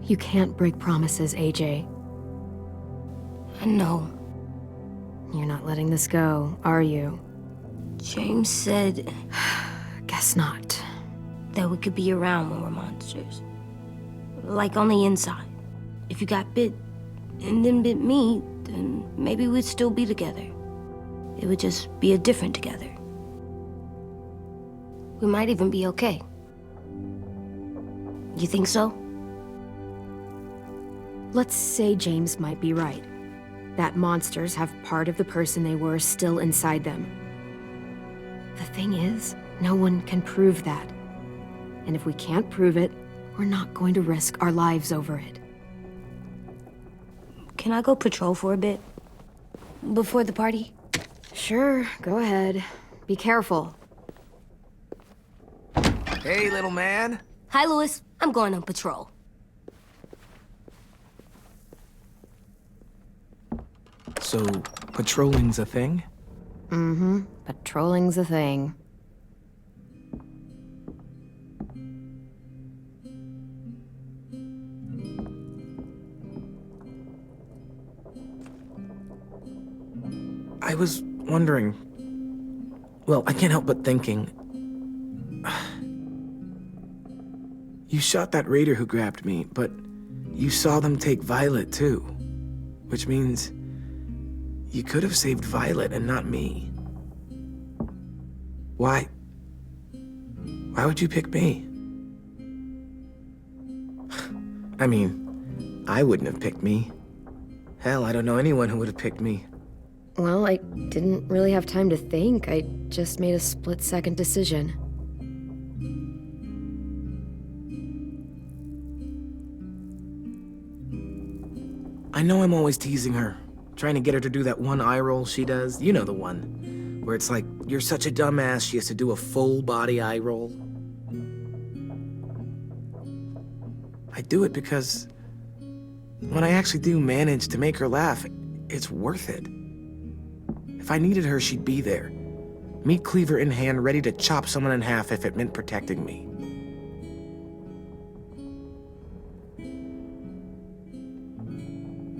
[SPEAKER 1] You can't break promises, AJ.
[SPEAKER 4] I know.
[SPEAKER 1] You're not letting this go, are you?
[SPEAKER 4] James said
[SPEAKER 1] Guess not.
[SPEAKER 4] that we could be around when we're monsters. Like on the inside. If you got bit and then bit me, then maybe we'd still be together. It would just be a different together. We might even be okay. You think so?
[SPEAKER 1] Let's say James might be right. That monsters have part of the person they were still inside them. The thing is, no one can prove that. And if we can't prove it, we're not going to risk our lives over it.
[SPEAKER 4] Can I go patrol for a bit? Before the party?
[SPEAKER 1] Sure, go ahead. Be careful.
[SPEAKER 3] Hey, little man.
[SPEAKER 4] Hi, Louis. I'm going on patrol.
[SPEAKER 3] So, patrolling's a thing?
[SPEAKER 1] Mm-hmm. Patrolling's a thing.
[SPEAKER 3] I was wondering... Well, I can't help but thinking... You shot that raider who grabbed me, but you saw them take Violet, too. Which means... you could have saved Violet and not me. Why? Why would you pick me? I mean, I wouldn't have picked me. Hell, I don't know anyone who would have picked me.
[SPEAKER 1] Well, I didn't really have time to think. I just made a split-second decision.
[SPEAKER 3] I know I'm always teasing her, trying to get her to do that one eye roll she does. You know the one, where it's like, you're such a dumbass, she has to do a full-body eye roll. I do it because when I actually do manage to make her laugh, it's worth it. If I needed her, she'd be there. Meat cleaver in hand, ready to chop someone in half if it meant protecting me.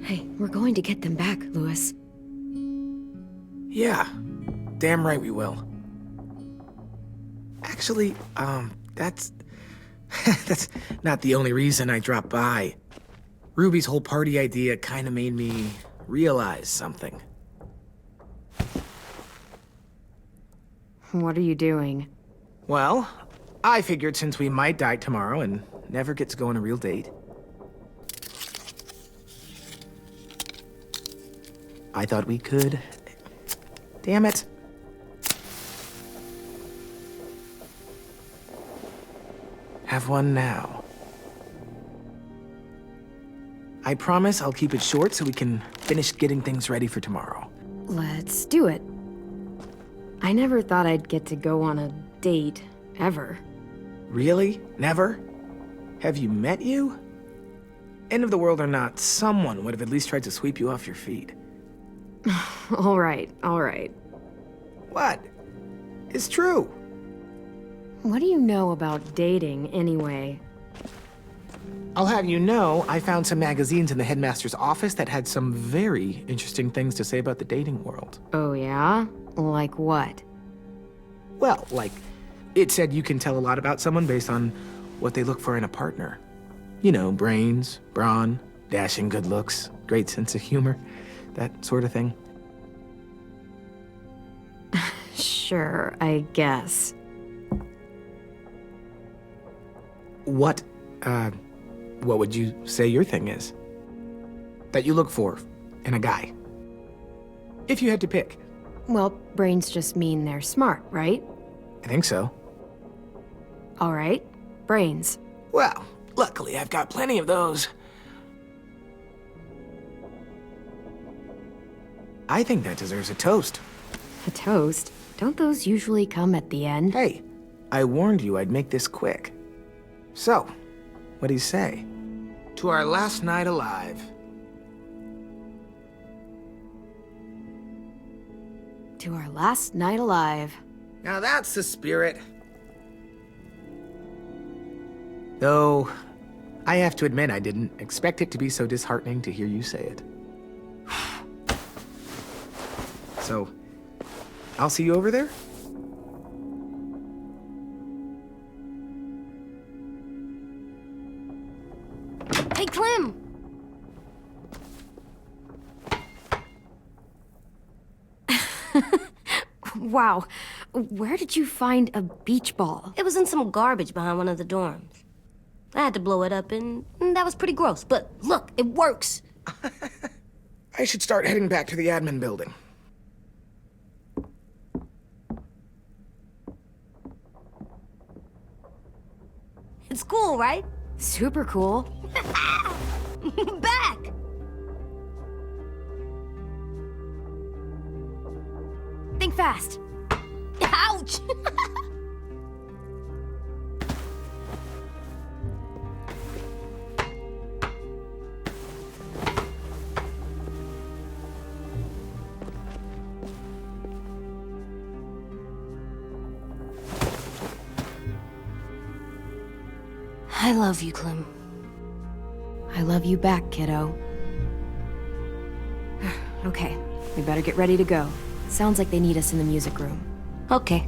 [SPEAKER 1] Hey, we're going to get them back, Louis.
[SPEAKER 3] Yeah, damn right we will. Actually, that's... that's not the only reason I dropped by. Ruby's whole party idea kinda made me realize something.
[SPEAKER 1] What are you doing?
[SPEAKER 3] Well, I figured since we might die tomorrow and never get to go on a real date, I thought we could... Damn it. Have one now. I promise I'll keep it short so we can finish getting things ready for tomorrow.
[SPEAKER 1] Let's do it. I never thought I'd get to go on a date, ever.
[SPEAKER 3] Really? Never? Have you met you? End of the world or not, someone would have at least tried to sweep you off your feet.
[SPEAKER 1] All right, all right.
[SPEAKER 3] What? It's true.
[SPEAKER 1] What do you know about dating, anyway?
[SPEAKER 3] I'll have you know, I found some magazines in the headmaster's office that had some very interesting things to say about the dating world.
[SPEAKER 1] Oh, yeah? Like what?
[SPEAKER 3] Well, like, it said you can tell a lot about someone based on what they look for in a partner. You know, brains, brawn, dashing good looks, great sense of humor, that sort of thing.
[SPEAKER 1] Sure, I guess.
[SPEAKER 3] What would you say your thing is? That you look for in a guy? If you had to pick.
[SPEAKER 1] Well, brains just mean they're smart, right?
[SPEAKER 3] I think so.
[SPEAKER 1] All right, brains.
[SPEAKER 3] Well, luckily I've got plenty of those. I think that deserves a toast.
[SPEAKER 1] A toast? Don't those usually come at the end?
[SPEAKER 3] Hey, I warned you I'd make this quick. So, what do you say? To our last night alive.
[SPEAKER 1] To our last night alive.
[SPEAKER 3] Now that's the spirit. Though, I have to admit I didn't expect it to be so disheartening to hear you say it. So, I'll see you over there?
[SPEAKER 4] Hey, Clem!
[SPEAKER 1] Wow, where did you find a beach ball?
[SPEAKER 4] It was in some garbage behind one of the dorms. I had to blow it up, and that was pretty gross. But look, it works.
[SPEAKER 3] I should start heading back to the admin building.
[SPEAKER 4] It's cool, right?
[SPEAKER 1] Super cool.
[SPEAKER 4] Back!
[SPEAKER 1] Think fast.
[SPEAKER 4] Ouch! I love you, Clem.
[SPEAKER 1] I love you back, kiddo. Okay, we better get ready to go. Sounds like they need us in the music room.
[SPEAKER 4] Okay.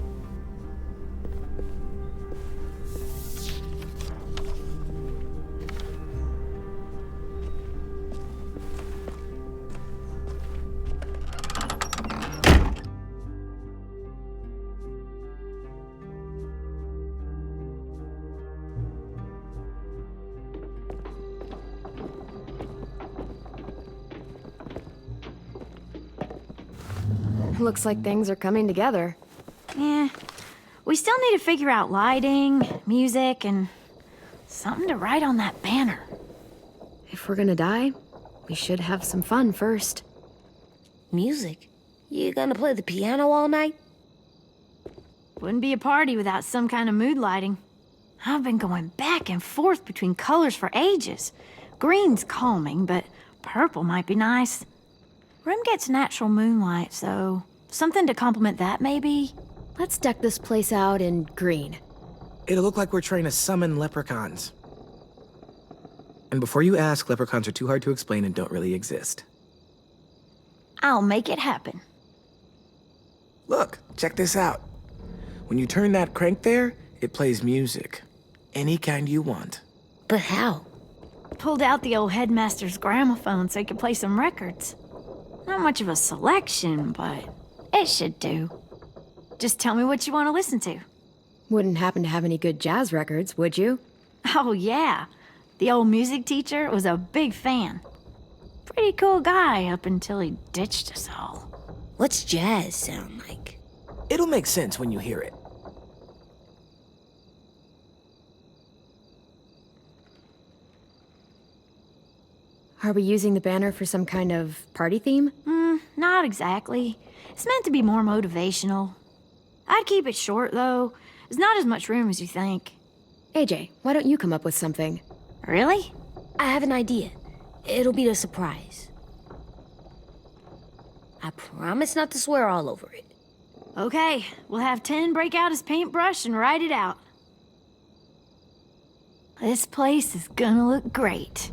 [SPEAKER 1] Looks like things are coming together.
[SPEAKER 9] Yeah. We still need to figure out lighting, music, and something to write on that banner.
[SPEAKER 1] If we're gonna die, we should have some fun first.
[SPEAKER 4] Music? You gonna play the piano all night?
[SPEAKER 9] Wouldn't be a party without some kind of mood lighting. I've been going back and forth between colors for ages. Green's calming, but purple might be nice. Room gets natural moonlight, so something to complement that, maybe?
[SPEAKER 1] Let's deck this place out in green.
[SPEAKER 3] It'll look like we're trying to summon leprechauns. And before you ask, leprechauns are too hard to explain and don't really exist.
[SPEAKER 9] I'll make it happen.
[SPEAKER 3] Look, check this out. When you turn that crank there, it plays music. Any kind you want.
[SPEAKER 4] But how?
[SPEAKER 9] Pulled out the old headmaster's gramophone so he could play some records. Not much of a selection, but it should do. Just tell me what you want to listen to.
[SPEAKER 1] Wouldn't happen to have any good jazz records, would you?
[SPEAKER 9] Oh, yeah. The old music teacher was a big fan. Pretty cool guy up until he ditched us all.
[SPEAKER 4] What's jazz sound like?
[SPEAKER 3] It'll make sense when you hear it.
[SPEAKER 1] Are we using the banner for some kind of party theme?
[SPEAKER 9] Not exactly. It's meant to be more motivational. I'd keep it short, though. There's not as much room as you think.
[SPEAKER 1] AJ, why don't you come up with something?
[SPEAKER 9] Really?
[SPEAKER 4] I have an idea. It'll be a surprise. I promise not to swear all over it.
[SPEAKER 9] Okay, we'll have 10 break out his paintbrush and write it out. This place is gonna look great.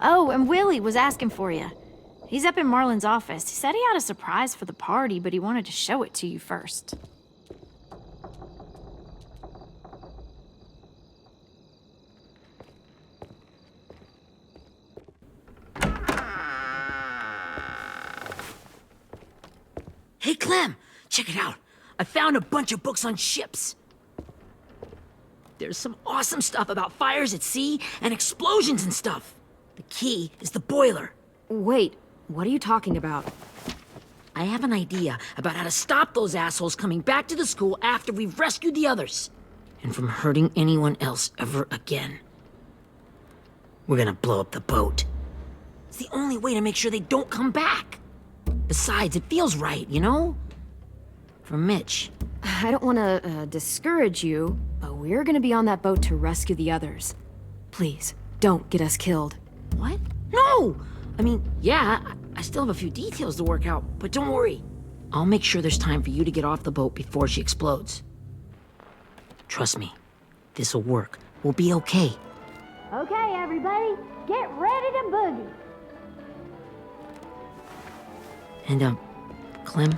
[SPEAKER 9] Oh, and Willie was asking for you. He's up in Marlin's office. He said he had a surprise for the party, but he wanted to show it to you first.
[SPEAKER 2] Hey, Clem, check it out. I found a bunch of books on ships. There's some awesome stuff about fires at sea and explosions and stuff. The key is the boiler.
[SPEAKER 1] Wait, what are you talking about?
[SPEAKER 2] I have an idea about how to stop those assholes coming back to the school after we've rescued the others. And from hurting anyone else ever again. We're gonna blow up the boat. It's the only way to make sure they don't come back. Besides, it feels right, you know? For Mitch.
[SPEAKER 1] I don't want to discourage you, but we're gonna be on that boat to rescue the others. Please, don't get us killed.
[SPEAKER 2] What? No! I mean, yeah, I still have a few details to work out, but don't worry. I'll make sure there's time for you to get off the boat before she explodes. Trust me, this'll work. We'll be okay.
[SPEAKER 9] Okay, everybody, get ready to boogie.
[SPEAKER 2] And, Clem,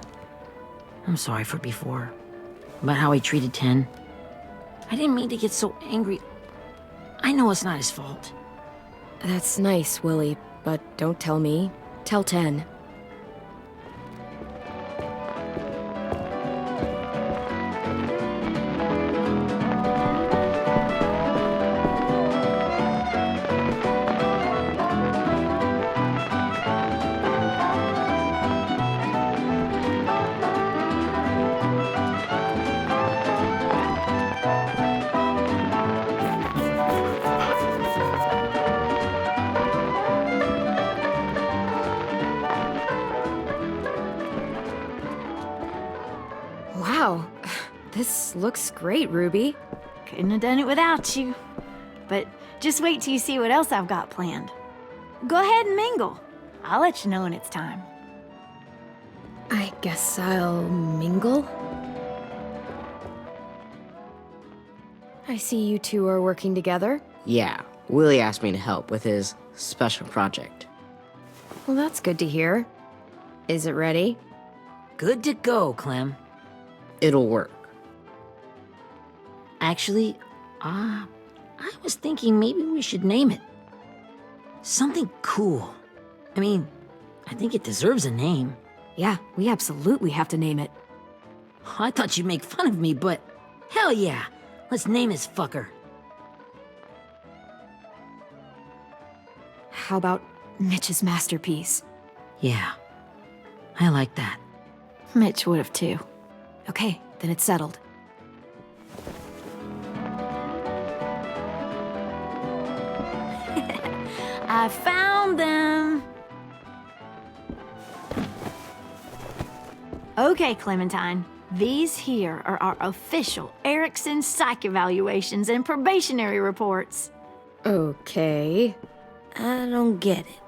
[SPEAKER 2] I'm sorry for before. About how he treated Ten. I didn't mean to get so angry. I know it's not his fault.
[SPEAKER 1] That's nice, Willie, but don't tell me. Tell 10. Wow, this looks great, Ruby.
[SPEAKER 9] Couldn't have done it without you. But just wait till you see what else I've got planned. Go ahead and mingle. I'll let you know when it's time.
[SPEAKER 1] I guess I'll mingle? I see you two are working together.
[SPEAKER 10] Yeah, Willie asked me to help with his special project.
[SPEAKER 1] Well, that's good to hear. Is it ready?
[SPEAKER 2] Good to go, Clem.
[SPEAKER 10] It'll work.
[SPEAKER 2] Actually, I was thinking maybe we should name it. Something cool. I mean, I think it deserves a name.
[SPEAKER 1] Yeah, we absolutely have to name it.
[SPEAKER 2] I thought you'd make fun of me, but hell yeah. Let's name this fucker.
[SPEAKER 1] How about Mitch's masterpiece?
[SPEAKER 2] Yeah, I like that.
[SPEAKER 9] Mitch would have too.
[SPEAKER 1] Okay, then it's settled.
[SPEAKER 9] I found them. Okay, Clementine. These here are our official Erickson psych evaluations and probationary reports.
[SPEAKER 1] Okay.
[SPEAKER 4] I don't get it.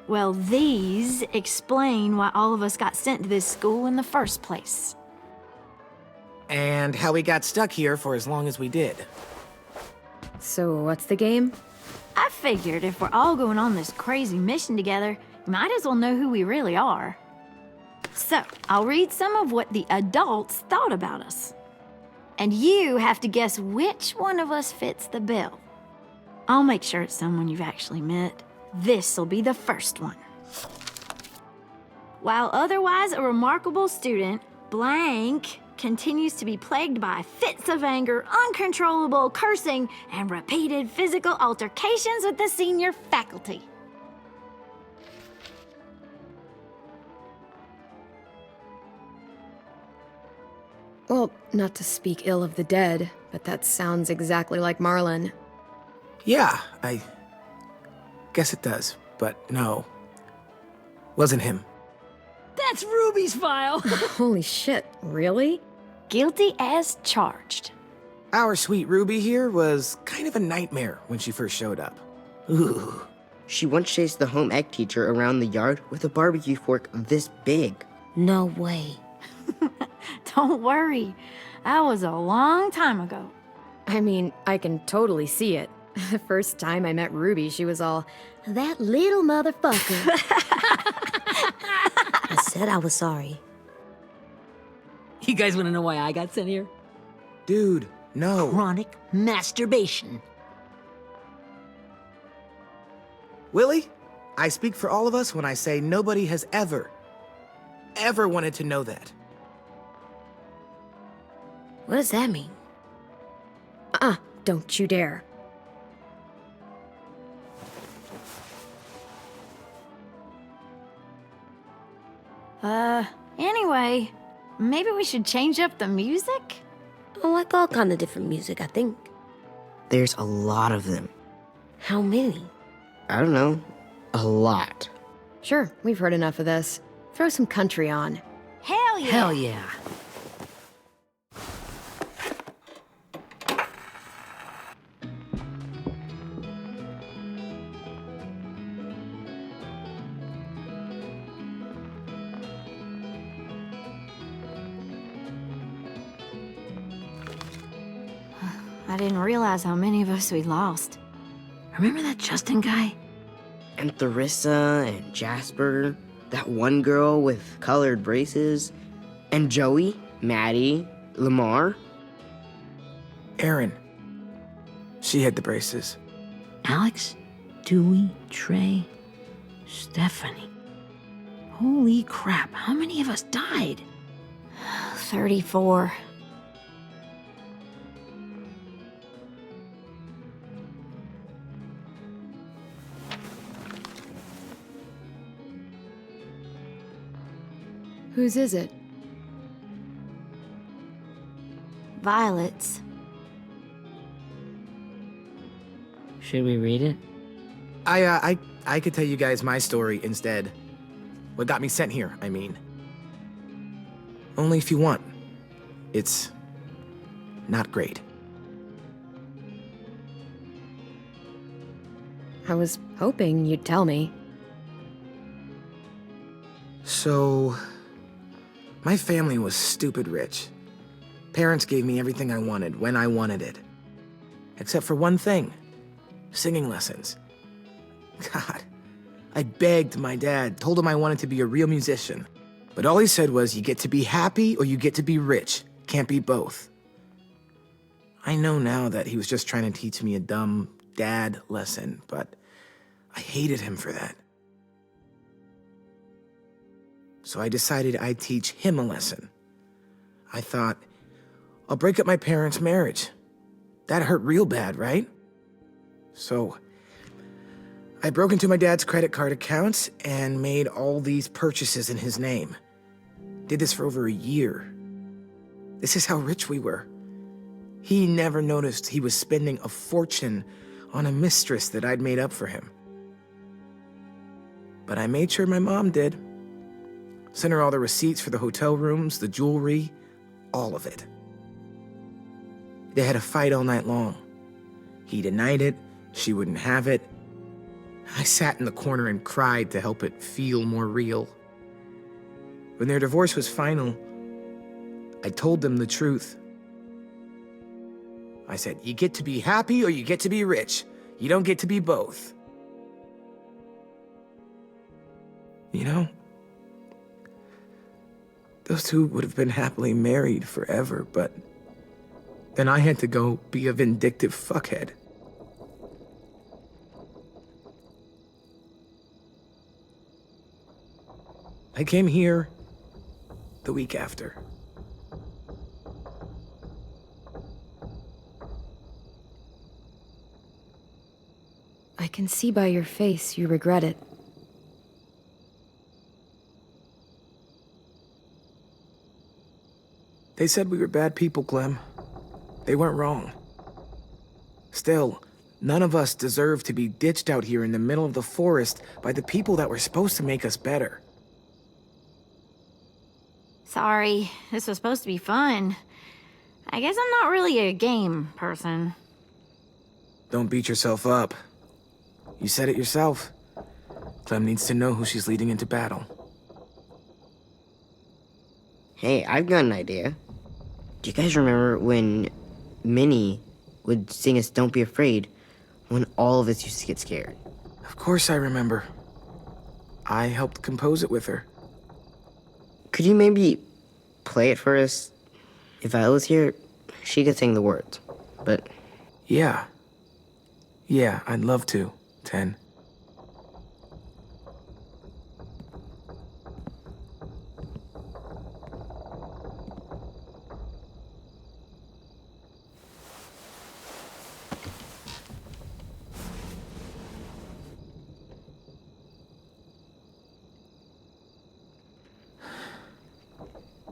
[SPEAKER 9] Well, these explain why all of us got sent to this school in the first place.
[SPEAKER 3] and how we got stuck here for as long as we did.
[SPEAKER 1] So, what's the game?
[SPEAKER 9] I figured if we're all going on this crazy mission together, we might as well know who we really are. So, I'll read some of what the adults thought about us. And you have to guess which one of us fits the bill. I'll make sure it's someone you've actually met. This'll be the first one. While otherwise a remarkable student, blank continues to be plagued by fits of anger, uncontrollable cursing, and repeated physical altercations with the senior faculty.
[SPEAKER 1] Well, not to speak ill of the dead, but that sounds exactly like Marlon.
[SPEAKER 3] Yeah, I guess it does, but no. Wasn't him.
[SPEAKER 2] That's Ruby's file.
[SPEAKER 1] Holy shit, really?
[SPEAKER 9] Guilty as charged.
[SPEAKER 3] Our sweet Ruby here was kind of a nightmare when she first showed up. Ooh.
[SPEAKER 10] She once chased the home ec teacher around the yard with a barbecue fork this big.
[SPEAKER 4] No way.
[SPEAKER 9] Don't worry, that was a long time ago.
[SPEAKER 1] I mean, I can totally see it. The first time I met Ruby, she was all, "That little motherfucker."
[SPEAKER 4] I said I was sorry.
[SPEAKER 2] You guys want to know why I got sent here?
[SPEAKER 3] Dude, no.
[SPEAKER 2] Chronic masturbation.
[SPEAKER 3] Willie, I speak for all of us when I say nobody has ever wanted to know that.
[SPEAKER 4] What does that mean?
[SPEAKER 1] Don't you dare.
[SPEAKER 9] Anyway, maybe we should change up the music?
[SPEAKER 4] I like all kind of different music, I think.
[SPEAKER 10] There's a lot of them.
[SPEAKER 4] How many?
[SPEAKER 10] I don't know. A lot.
[SPEAKER 1] Sure, we've heard enough of this. Throw some country on.
[SPEAKER 9] Hell yeah!
[SPEAKER 2] Hell yeah.
[SPEAKER 9] I didn't realize how many of us we lost.
[SPEAKER 2] Remember that Justin guy?
[SPEAKER 10] And Theresa and Jasper, that one girl with colored braces, and Joey, Maddie, Lamar.
[SPEAKER 3] Erin. She had the braces.
[SPEAKER 2] Alex, Dewey, Trey, Stephanie. Holy crap, how many of us died?
[SPEAKER 9] 34.
[SPEAKER 1] Whose is it?
[SPEAKER 9] Violet's.
[SPEAKER 10] Should we read it?
[SPEAKER 3] I could tell you guys my story instead. What got me sent here, I mean. Only if you want. It's not great.
[SPEAKER 1] I was hoping you'd tell me.
[SPEAKER 3] So, my family was stupid rich. Parents gave me everything I wanted when I wanted it. Except for one thing. Singing lessons. God, I begged my dad, told him I wanted to be a real musician. But all he said was, you get to be happy or you get to be rich. Can't be both. I know now that he was just trying to teach me a dumb dad lesson, but I hated him for that. So I decided I'd teach him a lesson. I thought, I'll break up my parents' marriage. That hurt real bad, right? So I broke into my dad's credit card accounts and made all these purchases in his name. Did this for over a year. This is how rich we were. He never noticed he was spending a fortune on a mistress that I'd made up for him. But I made sure my mom did. Sent her all the receipts for the hotel rooms, the jewelry, all of it. They had a fight all night long. He denied it, she wouldn't have it. I sat in the corner and cried to help it feel more real. When their divorce was final, I told them the truth. I said, you get to be happy or you get to be rich. You don't get to be both. You know, those two would have been happily married forever, but then I had to go be a vindictive fuckhead. I came here the week after.
[SPEAKER 1] I can see by your face you regret it.
[SPEAKER 3] They said we were bad people, Clem. They weren't wrong. Still, none of us deserve to be ditched out here in the middle of the forest by the people that were supposed to make us better.
[SPEAKER 9] Sorry, this was supposed to be fun. I guess I'm not really a game person.
[SPEAKER 3] Don't beat yourself up. You said it yourself. Clem needs to know who she's leading into battle.
[SPEAKER 10] Hey, I've got an idea. Do you guys remember when Minnie would sing us Don't Be Afraid when all of us used to get scared?
[SPEAKER 3] Of course I remember. I helped compose it with her.
[SPEAKER 10] Could you maybe play it for us? If I was here, she could sing the words, but...
[SPEAKER 3] Yeah. Yeah, I'd love to, Ten.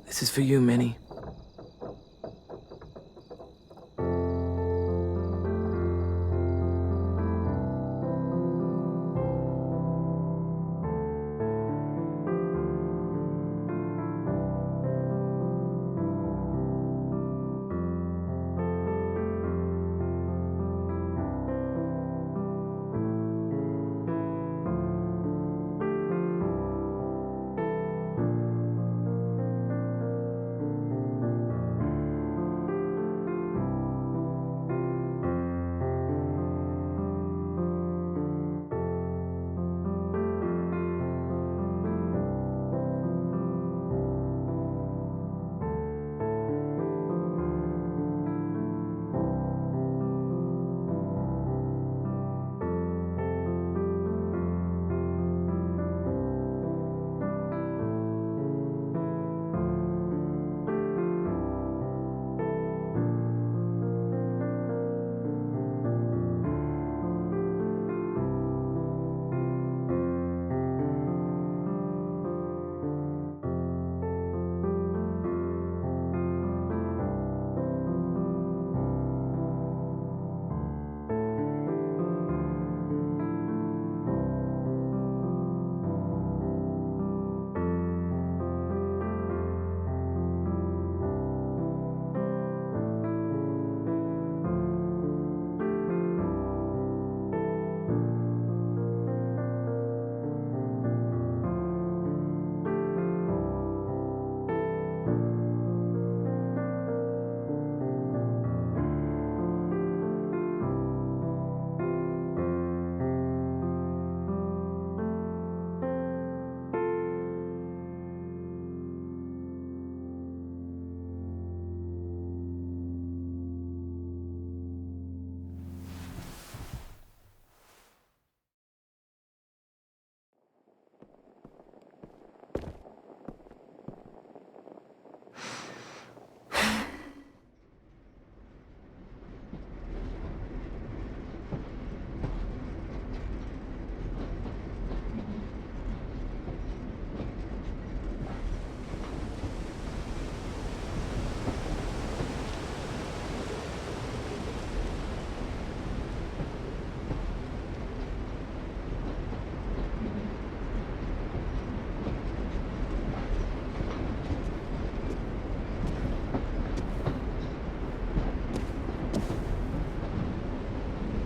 [SPEAKER 3] This is for you, Minnie.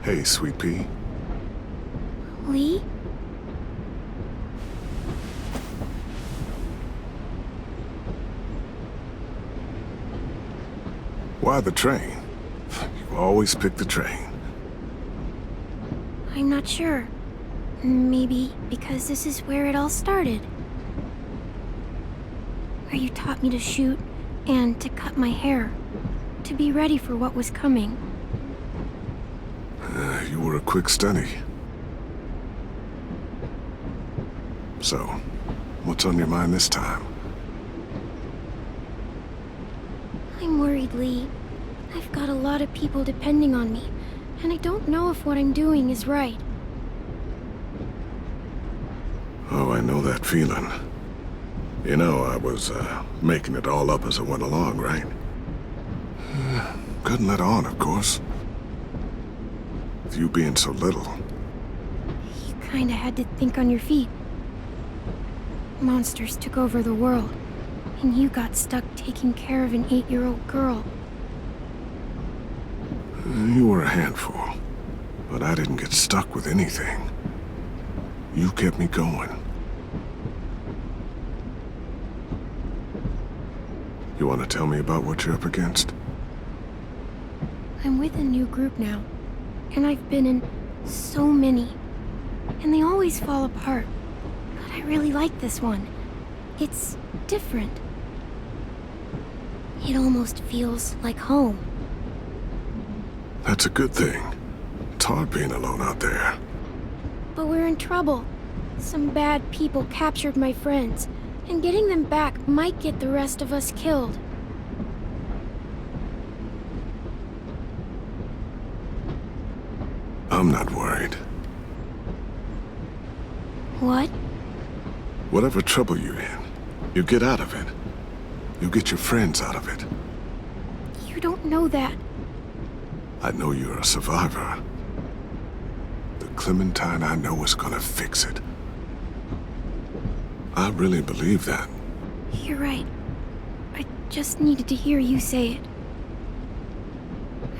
[SPEAKER 11] Hey, Sweet Pea.
[SPEAKER 4] Lee?
[SPEAKER 11] Why the train? always pick the train.
[SPEAKER 9] I'm not sure. Maybe because this is where it all started. Where you taught me to shoot and to cut my hair. To be ready for what was coming.
[SPEAKER 11] You were a quick study. So, what's on your mind this time?
[SPEAKER 9] I'm worried, Lee. I've got a lot of people depending on me, and I don't know if what I'm doing is right.
[SPEAKER 11] Oh, I know that feeling. You know, I was, making it all up as I went along, right? Couldn't let on, of course. With you being so little.
[SPEAKER 9] You kinda had to think on your feet. Monsters took over the world, and you got stuck taking care of an 8-year-old girl.
[SPEAKER 11] You were a handful, but I didn't get stuck with anything. You kept me going. You want to tell me about what you're up against?
[SPEAKER 9] I'm with a new group now, and I've been in so many, and they always fall apart. But I really like this one. It's different. It almost feels like home.
[SPEAKER 11] That's a good thing. It's hard being alone out there.
[SPEAKER 9] But we're in trouble. Some bad people captured my friends, and getting them back might get the rest of us killed.
[SPEAKER 11] I'm not worried.
[SPEAKER 9] What?
[SPEAKER 11] Whatever trouble you're in, you get out of it. You get your friends out of it.
[SPEAKER 9] You don't know that.
[SPEAKER 11] I know you're a survivor. The Clementine I know is gonna fix it. I really believe that.
[SPEAKER 9] You're right. I just needed to hear you say it.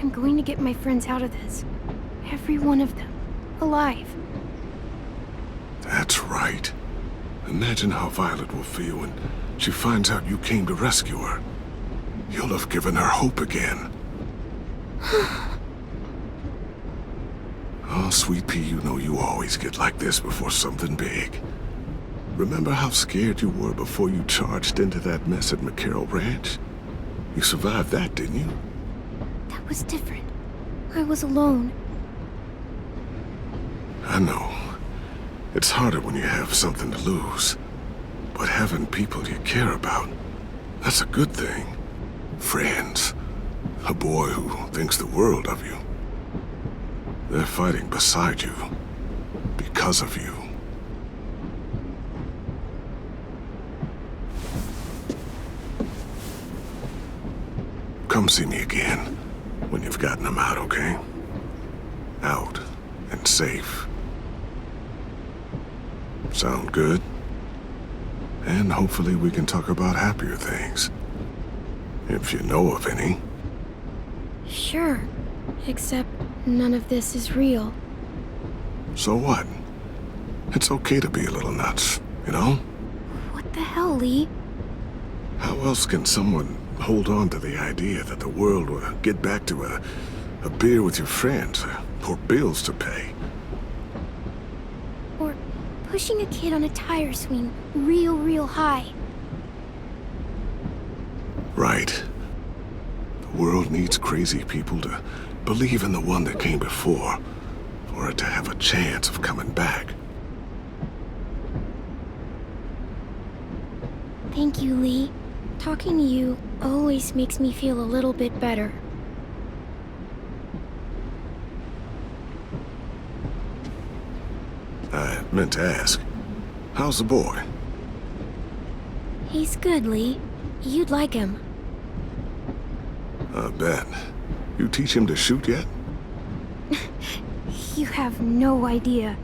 [SPEAKER 9] I'm going to get my friends out of this. Every one of them. Alive.
[SPEAKER 11] That's right. Imagine how Violet will feel when she finds out you came to rescue her. You'll have given her hope again. Oh, Sweet Pea, you know you always get like this before something big. Remember how scared you were before you charged into that mess at McCarroll Ranch? You survived that, didn't you?
[SPEAKER 9] That was different. I was alone.
[SPEAKER 11] I know. It's harder when you have something to lose. But having people you care about, that's a good thing. Friends. A boy who thinks the world of you. They're fighting beside you. Because of you. Come see me again when you've gotten them out, okay? Out and safe. Sound good? And hopefully we can talk about happier things. If you know of any.
[SPEAKER 9] Sure. Except none of this is real.
[SPEAKER 11] So what? It's okay to be a little nuts, you know?
[SPEAKER 9] What the hell, Lee?
[SPEAKER 11] How else can someone hold on to the idea that the world will get back to a beer with your friends, or bills to pay?
[SPEAKER 9] Or pushing a kid on a tire swing real high.
[SPEAKER 11] Right. The world needs crazy people to believe in the one that came before, for it to have a chance of coming back.
[SPEAKER 9] Thank you, Lee. Talking to you always makes me feel a little bit better.
[SPEAKER 11] I meant to ask, how's the boy?
[SPEAKER 9] He's good, Lee. You'd like him.
[SPEAKER 11] I bet. You teach him to shoot yet?
[SPEAKER 9] You have no idea.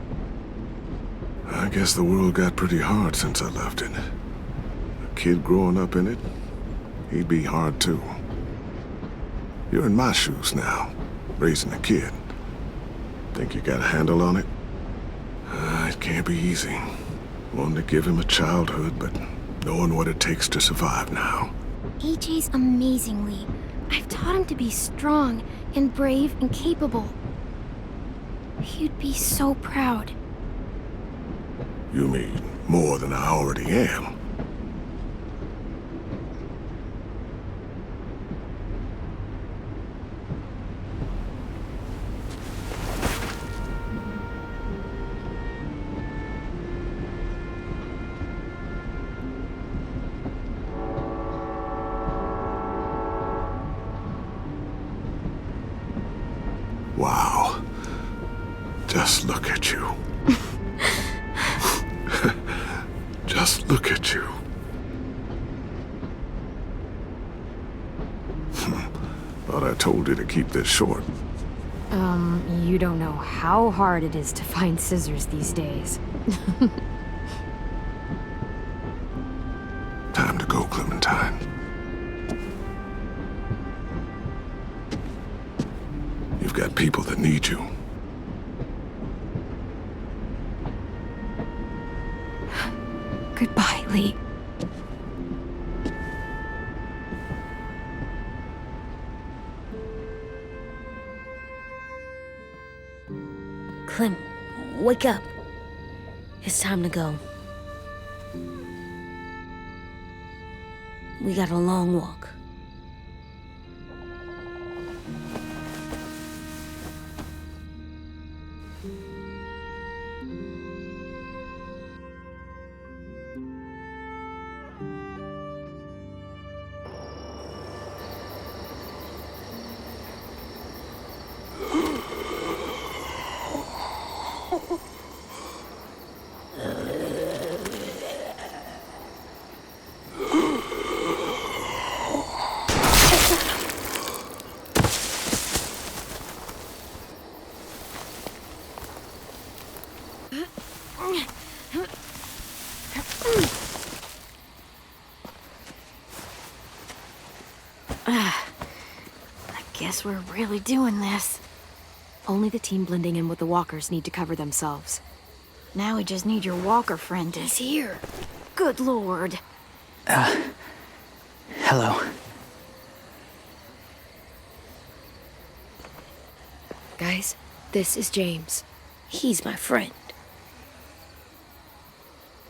[SPEAKER 11] I guess the world got pretty hard since I left it. A kid growing up in it, he'd be hard too. You're in my shoes now, raising a kid. Think you got a handle on it? It can't be easy. Wanting to give him a childhood, but knowing what it takes to survive now.
[SPEAKER 9] AJ's amazing, Lee.
[SPEAKER 1] I've taught him to be strong and brave and capable. He'd be so proud.
[SPEAKER 11] You mean more than I already am? Wow. Just look at you. Just look at you. Thought I told you to keep this short.
[SPEAKER 1] You don't know how hard it is to find scissors these days.
[SPEAKER 11] Time to go, Clementine. You've got people that need you.
[SPEAKER 1] Goodbye, Lee.
[SPEAKER 4] Clem, wake up. It's time to go. We got a long walk.
[SPEAKER 9] Guess we're really doing this.
[SPEAKER 1] Only the team blending in with the walkers need to cover themselves.
[SPEAKER 9] Now we just need your walker friend to...
[SPEAKER 1] He's here.
[SPEAKER 9] Good lord.
[SPEAKER 7] Hello.
[SPEAKER 1] Guys, this is James.
[SPEAKER 4] He's my friend.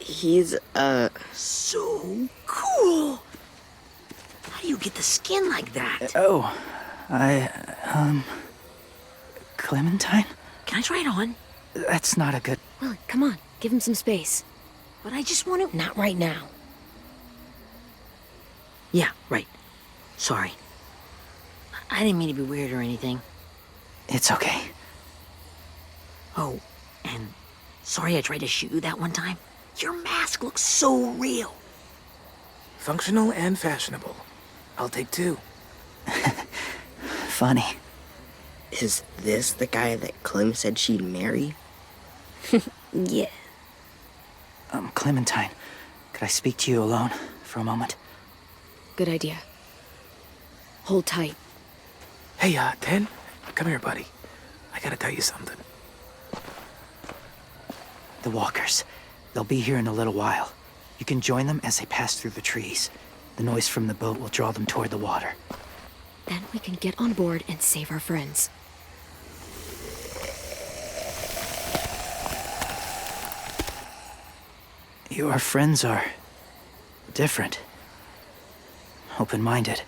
[SPEAKER 10] He's,
[SPEAKER 2] So cool! How do you get the skin like that?
[SPEAKER 7] Clementine?
[SPEAKER 2] Can I try it on?
[SPEAKER 7] That's not a good...
[SPEAKER 1] Well, come on, give him some space.
[SPEAKER 2] But I just want to...
[SPEAKER 4] Not right now.
[SPEAKER 2] Yeah, right. Sorry. I didn't mean to be weird or anything.
[SPEAKER 7] It's okay.
[SPEAKER 2] Oh, and sorry I tried to shoot you that one time. Your mask looks so real.
[SPEAKER 3] Functional and fashionable. I'll take two.
[SPEAKER 7] Funny.
[SPEAKER 10] is this the guy that Clem said she'd marry?
[SPEAKER 4] Yeah.
[SPEAKER 7] Clementine, could I speak to you alone for a moment?
[SPEAKER 1] Good idea. Hold tight.
[SPEAKER 3] Hey, Ten, come here, buddy. I gotta tell you something.
[SPEAKER 7] The walkers. They'll be here in a little while. You can join them as they pass through the trees. The noise from the boat will draw them toward the water.
[SPEAKER 1] Then we can get on board and save our friends.
[SPEAKER 7] Your friends are different. Open-minded.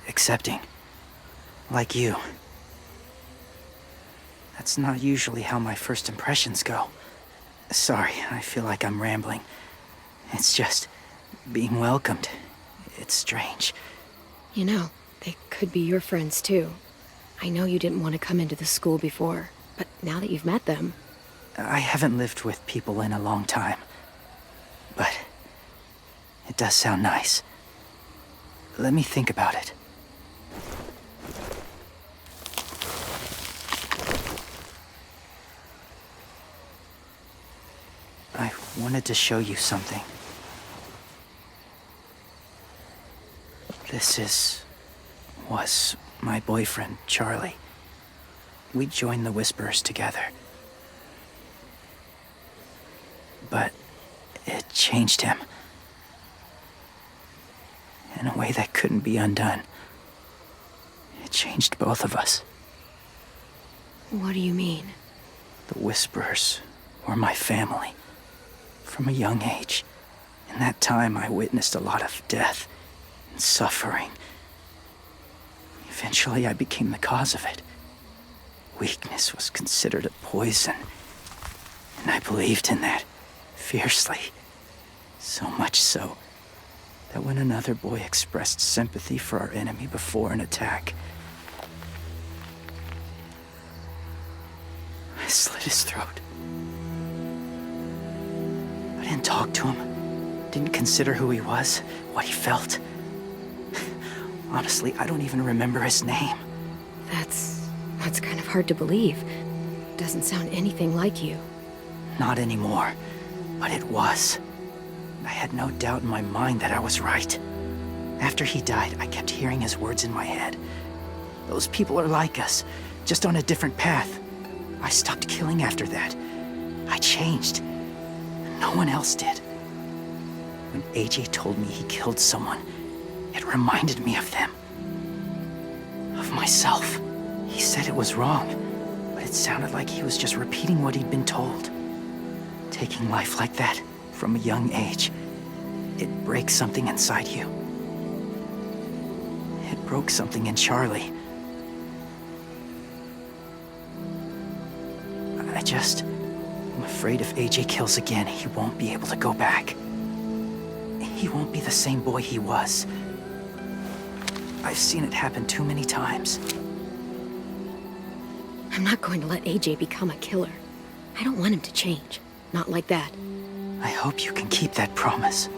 [SPEAKER 7] Accepting. Like you. That's not usually how my first impressions go. Sorry, I feel like I'm rambling. It's just being welcomed. It's strange.
[SPEAKER 1] You know, they could be your friends too. I know you didn't want to come into the school before, but now that you've met them...
[SPEAKER 7] I haven't lived with people in a long time. But it does sound nice. Let me think about it. I wanted to show you something. was my boyfriend, Charlie. We joined the Whisperers together. But it changed him. In a way that couldn't be undone. changed both of us.
[SPEAKER 1] What do you mean?
[SPEAKER 7] The Whisperers were my family. From a young age. In that time, I witnessed a lot of death and suffering. Eventually, I became the cause of it. Weakness was considered a poison. And I believed in that fiercely. So much so that when another boy expressed sympathy for our enemy before an attack, I slit his throat. I didn't talk to him, didn't consider who he was, what he felt. Honestly, I don't even remember his name.
[SPEAKER 1] That's kind of hard to believe. Doesn't sound anything like you.
[SPEAKER 7] Not anymore, but it was. I had no doubt in my mind that I was right. After he died, I kept hearing his words in my head. Those people are like us, just on a different path. I stopped killing after that. I changed. No one else did. When AJ told me he killed someone, it reminded me of them. Of myself. He said it was wrong, but it sounded like he was just repeating what he'd been told. Taking life like that, from a young age, it breaks something inside you. It broke something in Charlie. I'm afraid if AJ kills again, he won't be able to go back. He won't be the same boy he was. I've seen it happen too many times.
[SPEAKER 1] I'm not going to let AJ become a killer. I don't want him to change. Not like that.
[SPEAKER 7] I hope you can keep that promise.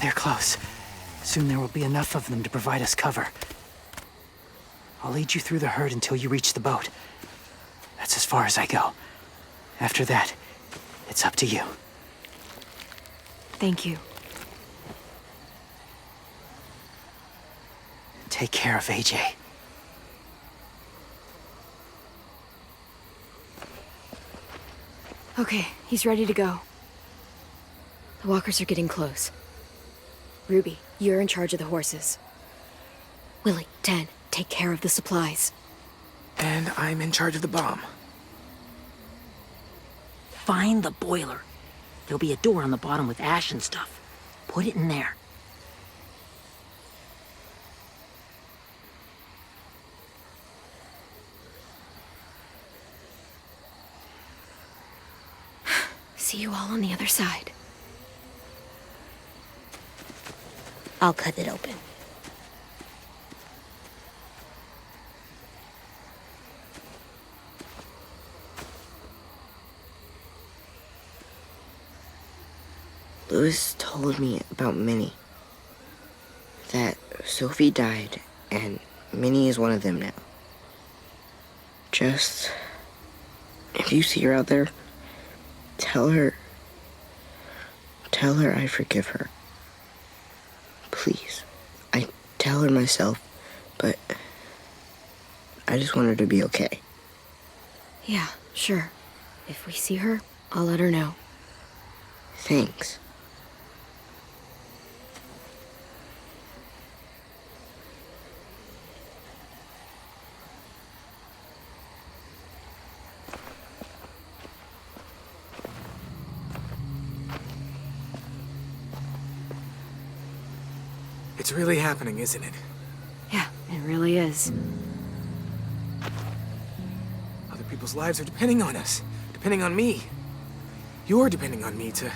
[SPEAKER 7] They're close. Soon there will be enough of them to provide us cover. I'll lead you through the herd until you reach the boat. That's as far as I go. After that, it's up to you.
[SPEAKER 1] Thank you.
[SPEAKER 7] Take care of AJ.
[SPEAKER 1] Okay, he's ready to go. The walkers are getting close. Ruby, you're in charge of the horses. Willie, Dan, take care of the supplies.
[SPEAKER 3] And I'm in charge of the bomb.
[SPEAKER 2] Find the boiler. There'll be a door on the bottom with ash and stuff. Put it in there.
[SPEAKER 1] See you all on the other side.
[SPEAKER 4] I'll cut it open.
[SPEAKER 10] Louis told me about Minnie. That Sophie died, and Minnie is one of them now. Just... if you see her out there, tell her I forgive her. Please. I tell her myself, but I just want her to be okay.
[SPEAKER 1] Yeah, sure. If we see her, I'll let her know.
[SPEAKER 10] Thanks.
[SPEAKER 3] It's really happening, isn't it?
[SPEAKER 1] Yeah, it really is.
[SPEAKER 3] Other people's lives are depending on us. Depending on me. You're depending on me to...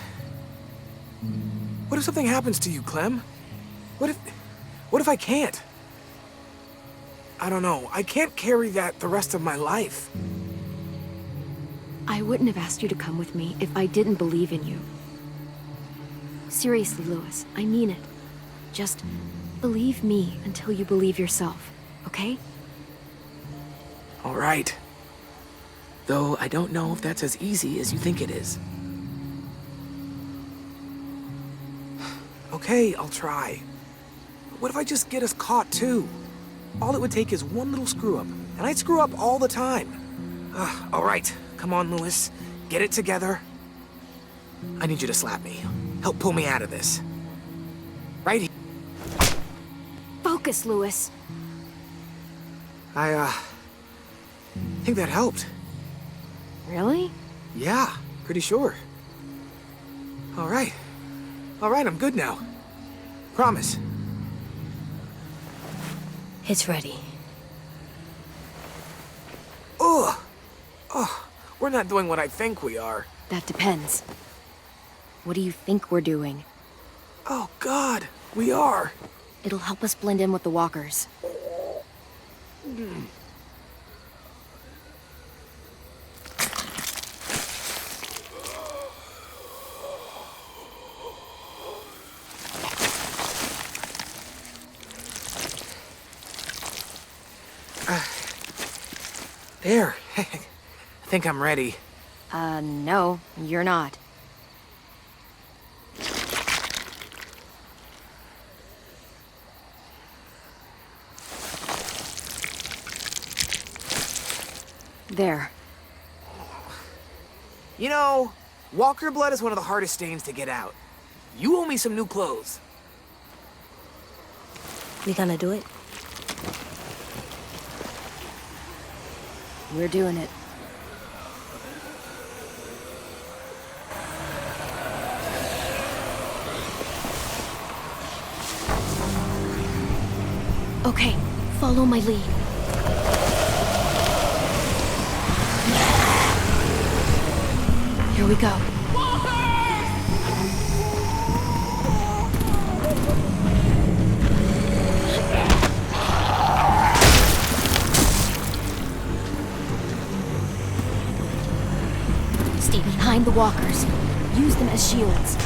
[SPEAKER 3] What if something happens to you, Clem? What if I can't? I don't know. I can't carry that the rest of my life.
[SPEAKER 1] I wouldn't have asked you to come with me if I didn't believe in you. Seriously, Louis, I mean it. Just believe me until you believe yourself, okay?
[SPEAKER 3] All right. Though I don't know if that's as easy as you think it is. Okay, I'll try. But what if I just get us caught, too? All it would take is one little screw-up, and I'd screw up all the time. All right, come on, Louis. Get it together. I need you to slap me. Help pull me out of this. Right here.
[SPEAKER 1] Focus, Lewis.
[SPEAKER 3] I think that helped.
[SPEAKER 1] Really?
[SPEAKER 3] Yeah, pretty sure. All right. All right, I'm good now. Promise.
[SPEAKER 4] It's ready.
[SPEAKER 3] Ugh! Oh, we're not doing what I think we are.
[SPEAKER 1] That depends. What do you think we're doing?
[SPEAKER 3] Oh, God, we are.
[SPEAKER 1] It'll help us blend in with the walkers.
[SPEAKER 3] There. I think I'm ready.
[SPEAKER 1] No, you're not. There.
[SPEAKER 3] You know, walker blood is one of the hardest stains to get out. You owe me some new clothes.
[SPEAKER 4] We gonna do it?
[SPEAKER 1] We're doing it. Okay, follow my lead. Here we go. Stay behind the walkers. Use them as shields.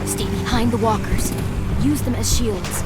[SPEAKER 1] Stay behind the walkers. Use them as shields.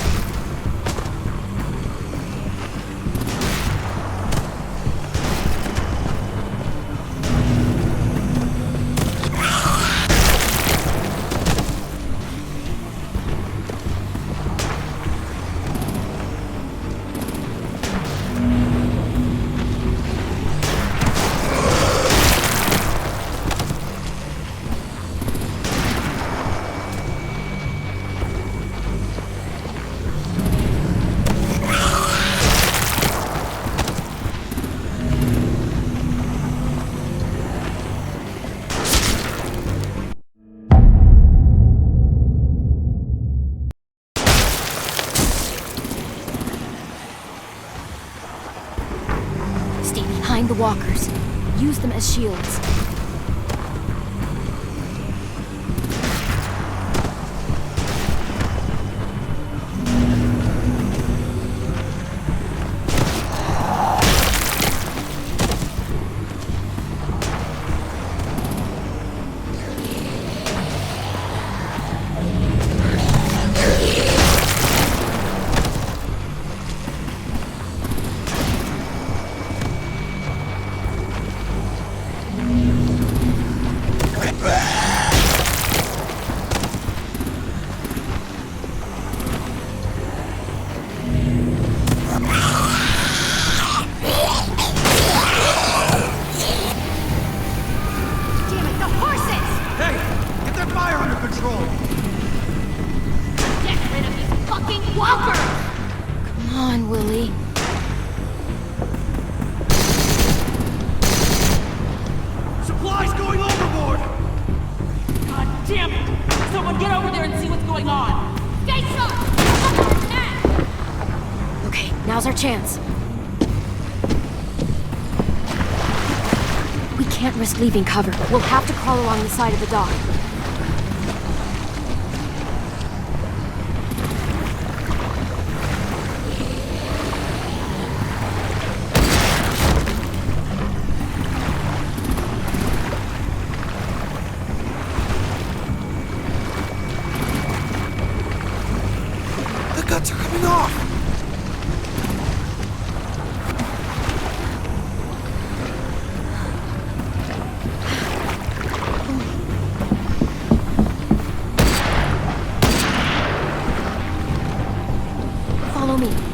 [SPEAKER 1] Stay behind the walkers. Use them as shields. Come on, Willie.
[SPEAKER 12] Supplies going overboard! God damn it! Someone get over there and see what's going on!
[SPEAKER 8] Stay sharp!
[SPEAKER 1] Okay, now's our chance. We can't risk leaving cover. We'll have to crawl along the side of the dock.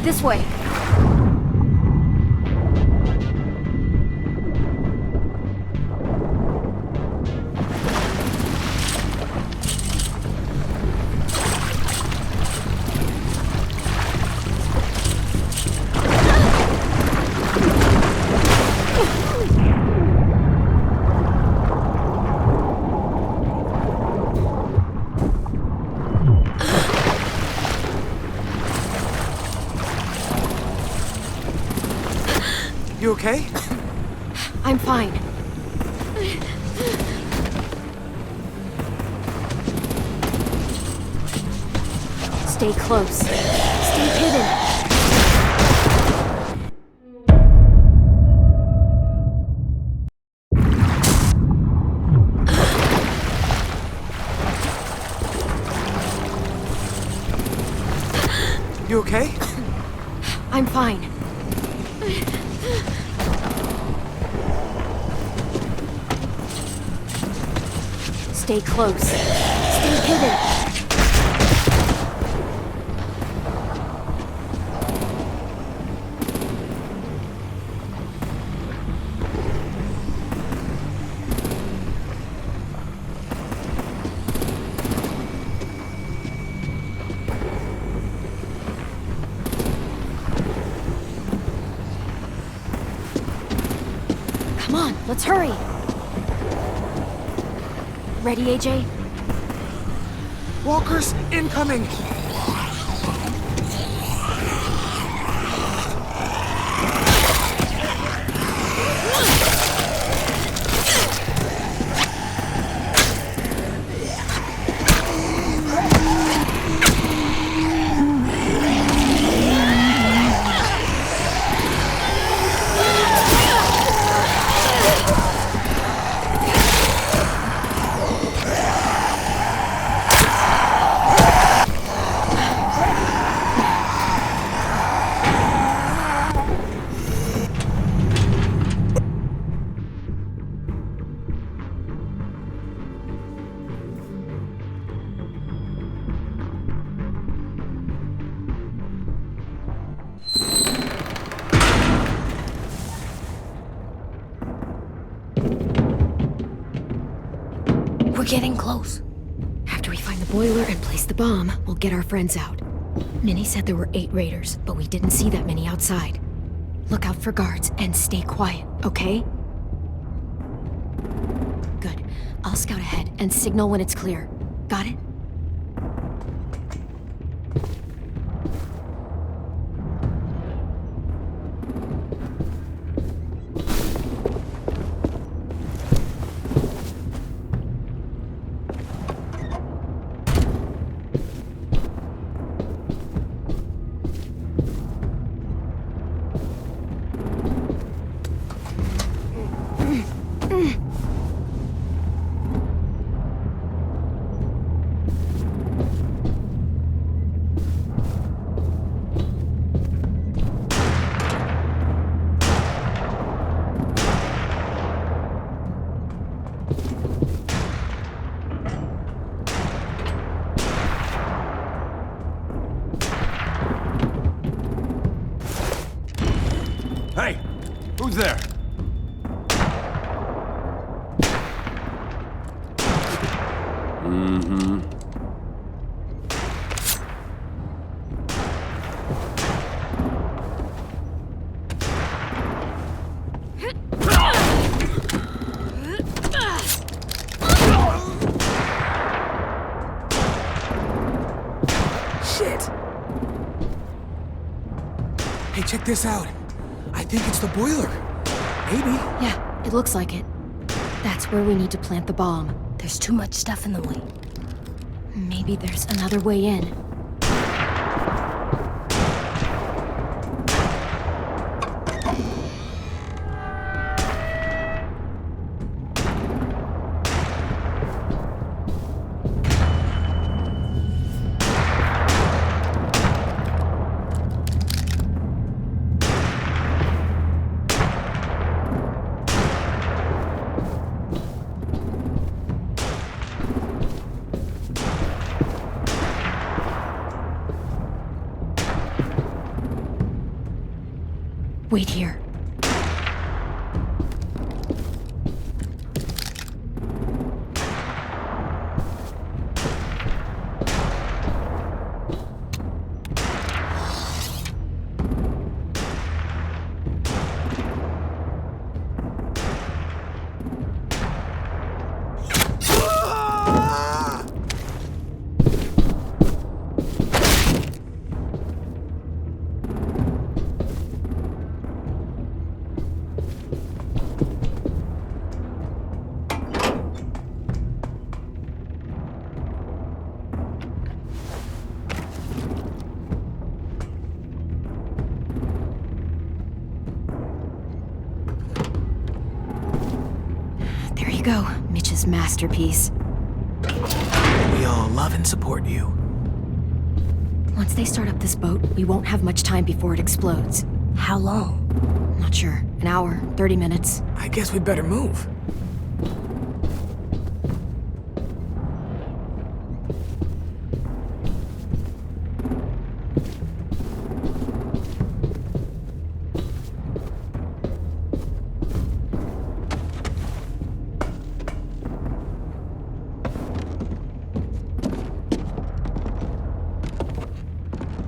[SPEAKER 1] This way.
[SPEAKER 3] You okay?
[SPEAKER 1] I'm fine. Stay close. Stay hidden.
[SPEAKER 3] You okay?
[SPEAKER 1] I'm fine. Stay close. Stay hidden. Come on, let's hurry. Ready, AJ?
[SPEAKER 3] Walkers incoming!
[SPEAKER 1] We're getting close. After we find the boiler and place the bomb, we'll get our friends out. Minnie said there were 8 raiders, but we didn't see that many outside. Look out for guards and stay quiet, okay? Good. I'll scout ahead and signal when it's clear. Got it?
[SPEAKER 13] Hey! Who's there? Mm-hmm.
[SPEAKER 3] Shit! Hey, check this out. I think it's the boiler. Maybe.
[SPEAKER 1] Yeah, it looks like it. That's where we need to plant the bomb.
[SPEAKER 4] There's too much stuff in the way.
[SPEAKER 1] Maybe there's another way in. Wait here. There you go, Mitch's masterpiece.
[SPEAKER 3] We all love and support you.
[SPEAKER 1] Once they start up this boat, we won't have much time before it explodes.
[SPEAKER 4] How long?
[SPEAKER 1] Not sure. An hour, 30 minutes.
[SPEAKER 3] I guess we'd better move.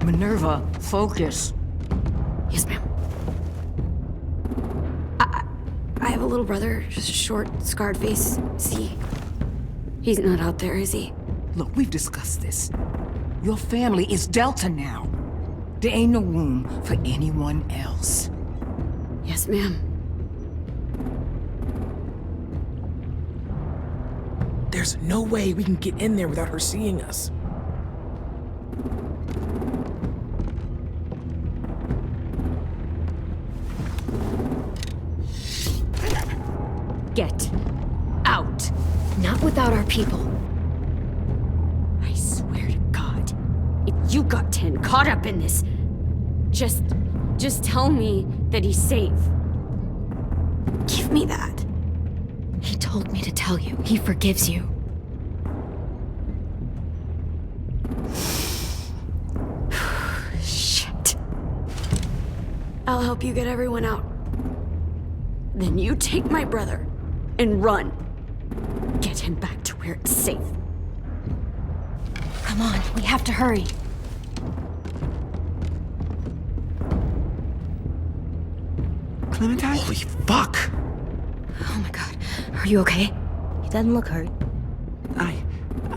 [SPEAKER 2] Minerva, focus.
[SPEAKER 1] Yes, ma'am. I have a little brother, just short, scarred face. See? He's not out there, is he?
[SPEAKER 2] Look, we've discussed this. Your family is Delta now. There ain't no room for anyone else.
[SPEAKER 1] Yes, ma'am.
[SPEAKER 3] There's no way we can get in there without her seeing us.
[SPEAKER 1] Get out. Not without our people. I swear to God, if you got 10 caught up in this, just tell me that he's safe. Give me that. He told me to tell you. He forgives you. Shit. I'll help you get everyone out. Then you take my brother and run. Get him back to where it's safe. Come on, we have to hurry.
[SPEAKER 13] Clementine?
[SPEAKER 3] Holy fuck!
[SPEAKER 1] Oh my God, are you okay?
[SPEAKER 4] He doesn't look hurt.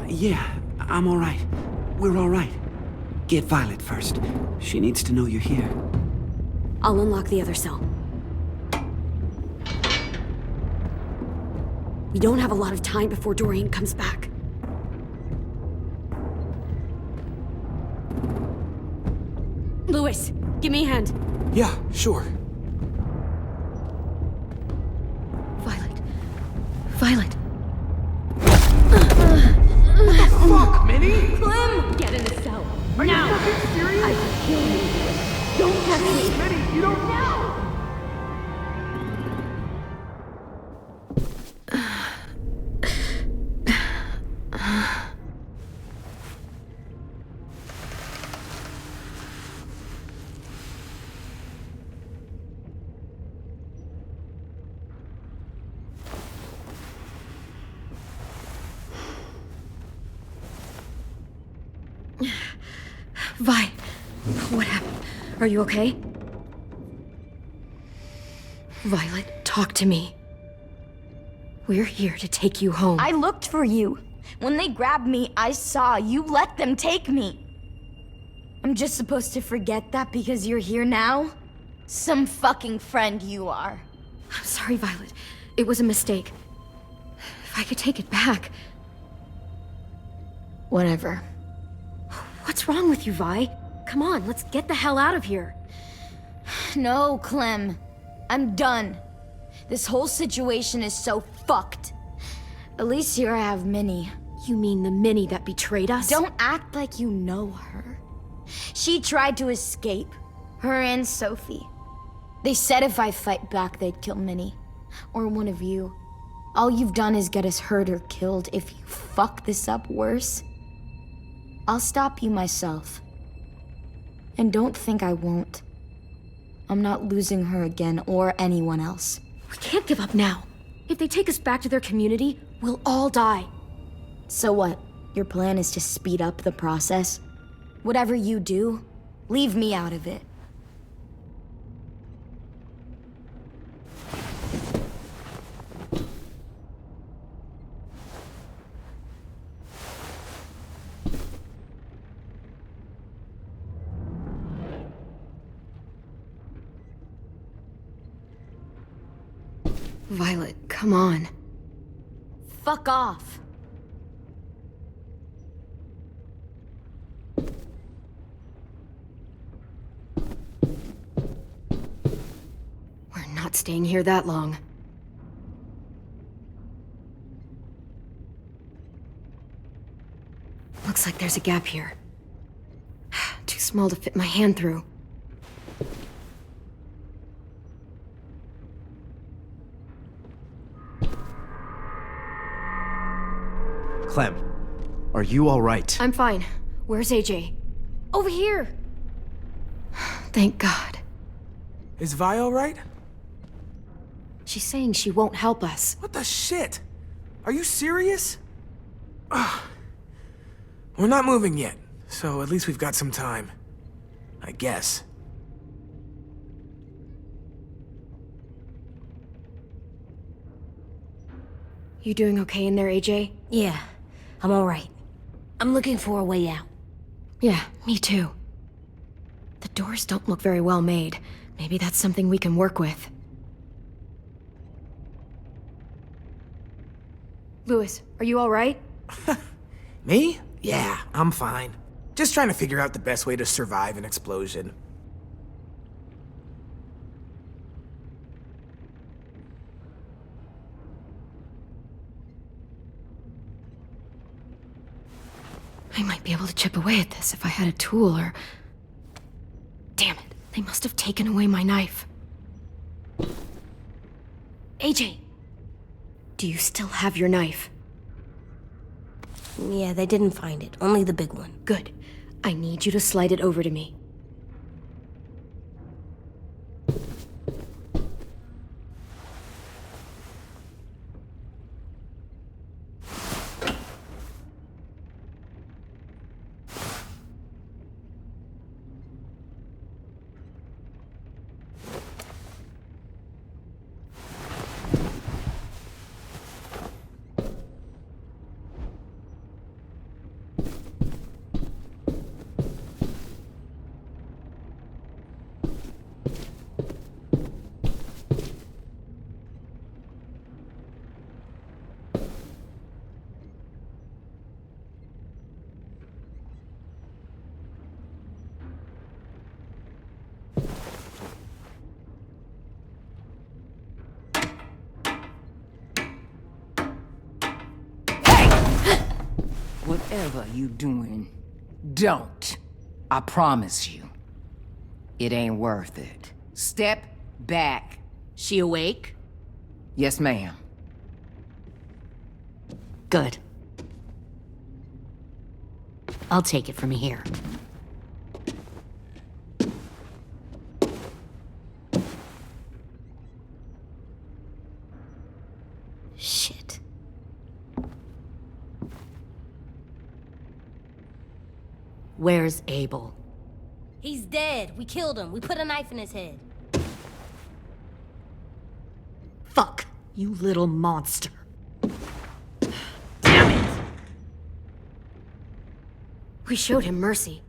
[SPEAKER 13] Yeah, I'm all right. We're all right. Get Violet first. She needs to know you're here.
[SPEAKER 1] I'll unlock the other cell. We don't have a lot of time before Doreen comes back. Lewis, give me a hand.
[SPEAKER 3] Yeah, sure.
[SPEAKER 1] Violet. Violet.
[SPEAKER 3] What the fuck, Minnie?
[SPEAKER 1] Clem! Get in the cell.
[SPEAKER 3] Are you fucking serious?
[SPEAKER 1] I can kill you. Don't touch me.
[SPEAKER 3] Minnie, you don't know.
[SPEAKER 1] Vi, what happened? Are you okay? Violet, talk to me. We're here to take you home.
[SPEAKER 8] I looked for you. When they grabbed me, I saw you let them take me. I'm just supposed to forget that because you're here now? Some fucking friend you are.
[SPEAKER 1] I'm sorry, Violet. It was a mistake. If I could take it back. Whatever. What's wrong with you, Vi? Come on, let's get the hell out of here.
[SPEAKER 8] No, Clem. I'm done. This whole situation is so fucked. At least here I have Minnie.
[SPEAKER 1] You mean the Minnie that betrayed us?
[SPEAKER 8] Don't act like you know her. She tried to escape. Her and Sophie. They said if I fight back, they'd kill Minnie. Or one of you. All you've done is get us hurt or killed. If you fuck this up worse, I'll stop you myself. And don't think I won't. I'm not losing her again or anyone else.
[SPEAKER 1] We can't give up now. If they take us back to their community, we'll all die.
[SPEAKER 8] So what? Your plan is to speed up the process? Whatever you do, leave me out of it.
[SPEAKER 1] Violet, come on.
[SPEAKER 8] Fuck off.
[SPEAKER 1] We're not staying here that long. Looks like there's a gap here. Too small to fit my hand through.
[SPEAKER 7] Clem, are you all right?
[SPEAKER 1] I'm fine. Where's AJ? Over here! Thank God.
[SPEAKER 3] Is Vi all right?
[SPEAKER 1] She's saying she won't help us.
[SPEAKER 3] What the shit? Are you serious? We're not moving yet, so at least we've got some time. I guess.
[SPEAKER 1] You doing okay in there, AJ?
[SPEAKER 4] Yeah, I'm all right. I'm looking for a way out.
[SPEAKER 1] Yeah, me too. The doors don't look very well made. Maybe that's something we can work with. Louis, are you all right?
[SPEAKER 3] Me? Yeah, I'm fine. Just trying to figure out the best way to survive an explosion.
[SPEAKER 1] I might be able to chip away at this if I had a tool or... Damn it, they must have taken away my knife. AJ! Do you still have your knife?
[SPEAKER 4] Yeah, they didn't find it. Only the big one.
[SPEAKER 1] Good. I need you to slide it over to me.
[SPEAKER 14] Whatever you doing, don't. I promise you. It ain't worth it. Step back.
[SPEAKER 2] She awake?
[SPEAKER 14] Yes, ma'am.
[SPEAKER 2] Good. I'll take it from here.
[SPEAKER 4] Shit.
[SPEAKER 2] Where's Abel?
[SPEAKER 4] He's dead. We killed him. We put a knife in his head.
[SPEAKER 2] Fuck, you little monster. Damn it!
[SPEAKER 1] We showed him mercy.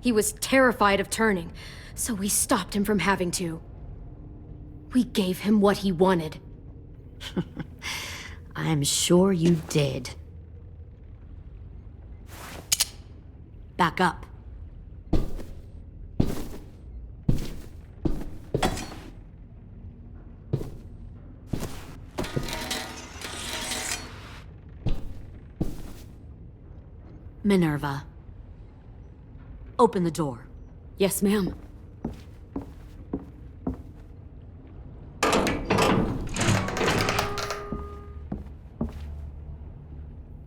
[SPEAKER 1] He was terrified of turning, so we stopped him from having to. We gave him what he wanted.
[SPEAKER 2] I'm sure you did. Back up. Minerva. Open the door.
[SPEAKER 1] Yes, ma'am.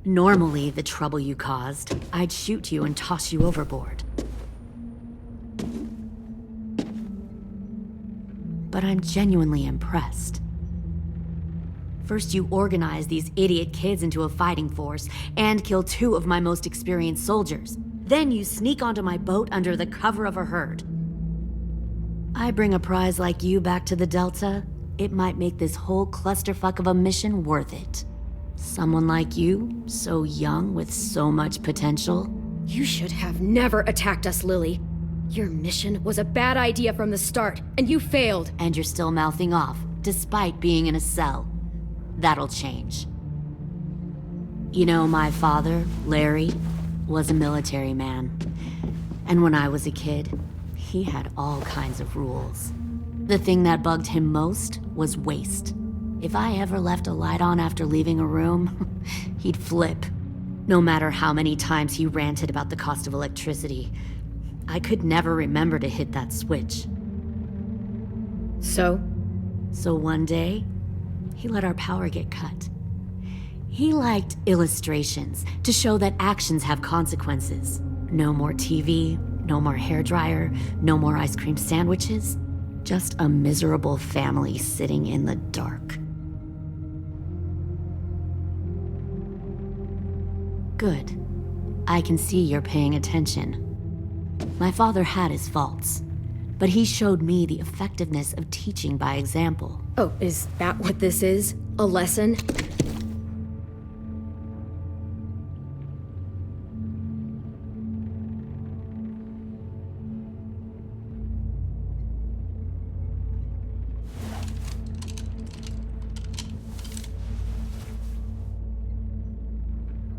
[SPEAKER 2] Normally, the trouble you caused, I'd shoot you and toss you overboard.
[SPEAKER 15] but I'm genuinely impressed. First, you organize these idiot kids into a fighting force and kill 2 of my most experienced soldiers. Then you sneak onto my boat under the cover of a herd. I bring a prize like you back to the Delta, it might make this whole clusterfuck of a mission worth it. Someone like you, so young with so much potential.
[SPEAKER 1] You should have never attacked us, Lily. Your mission was a bad idea from the start, and you failed.
[SPEAKER 15] And you're still mouthing off, despite being in a cell. That'll change. You know, my father, Larry, was a military man. And when I was a kid, he had all kinds of rules. The thing that bugged him most was waste. If I ever left a light on after leaving a room, he'd flip. No matter how many times he ranted about the cost of electricity, I could never remember to hit that switch.
[SPEAKER 1] So
[SPEAKER 15] one day, he let our power get cut. He liked illustrations to show that actions have consequences. No more TV, no more hairdryer, no more ice cream sandwiches. Just a miserable family sitting in the dark. Good. I can see you're paying attention. My father had his faults, but he showed me the effectiveness of teaching by example.
[SPEAKER 1] Oh, is that what this is? A lesson?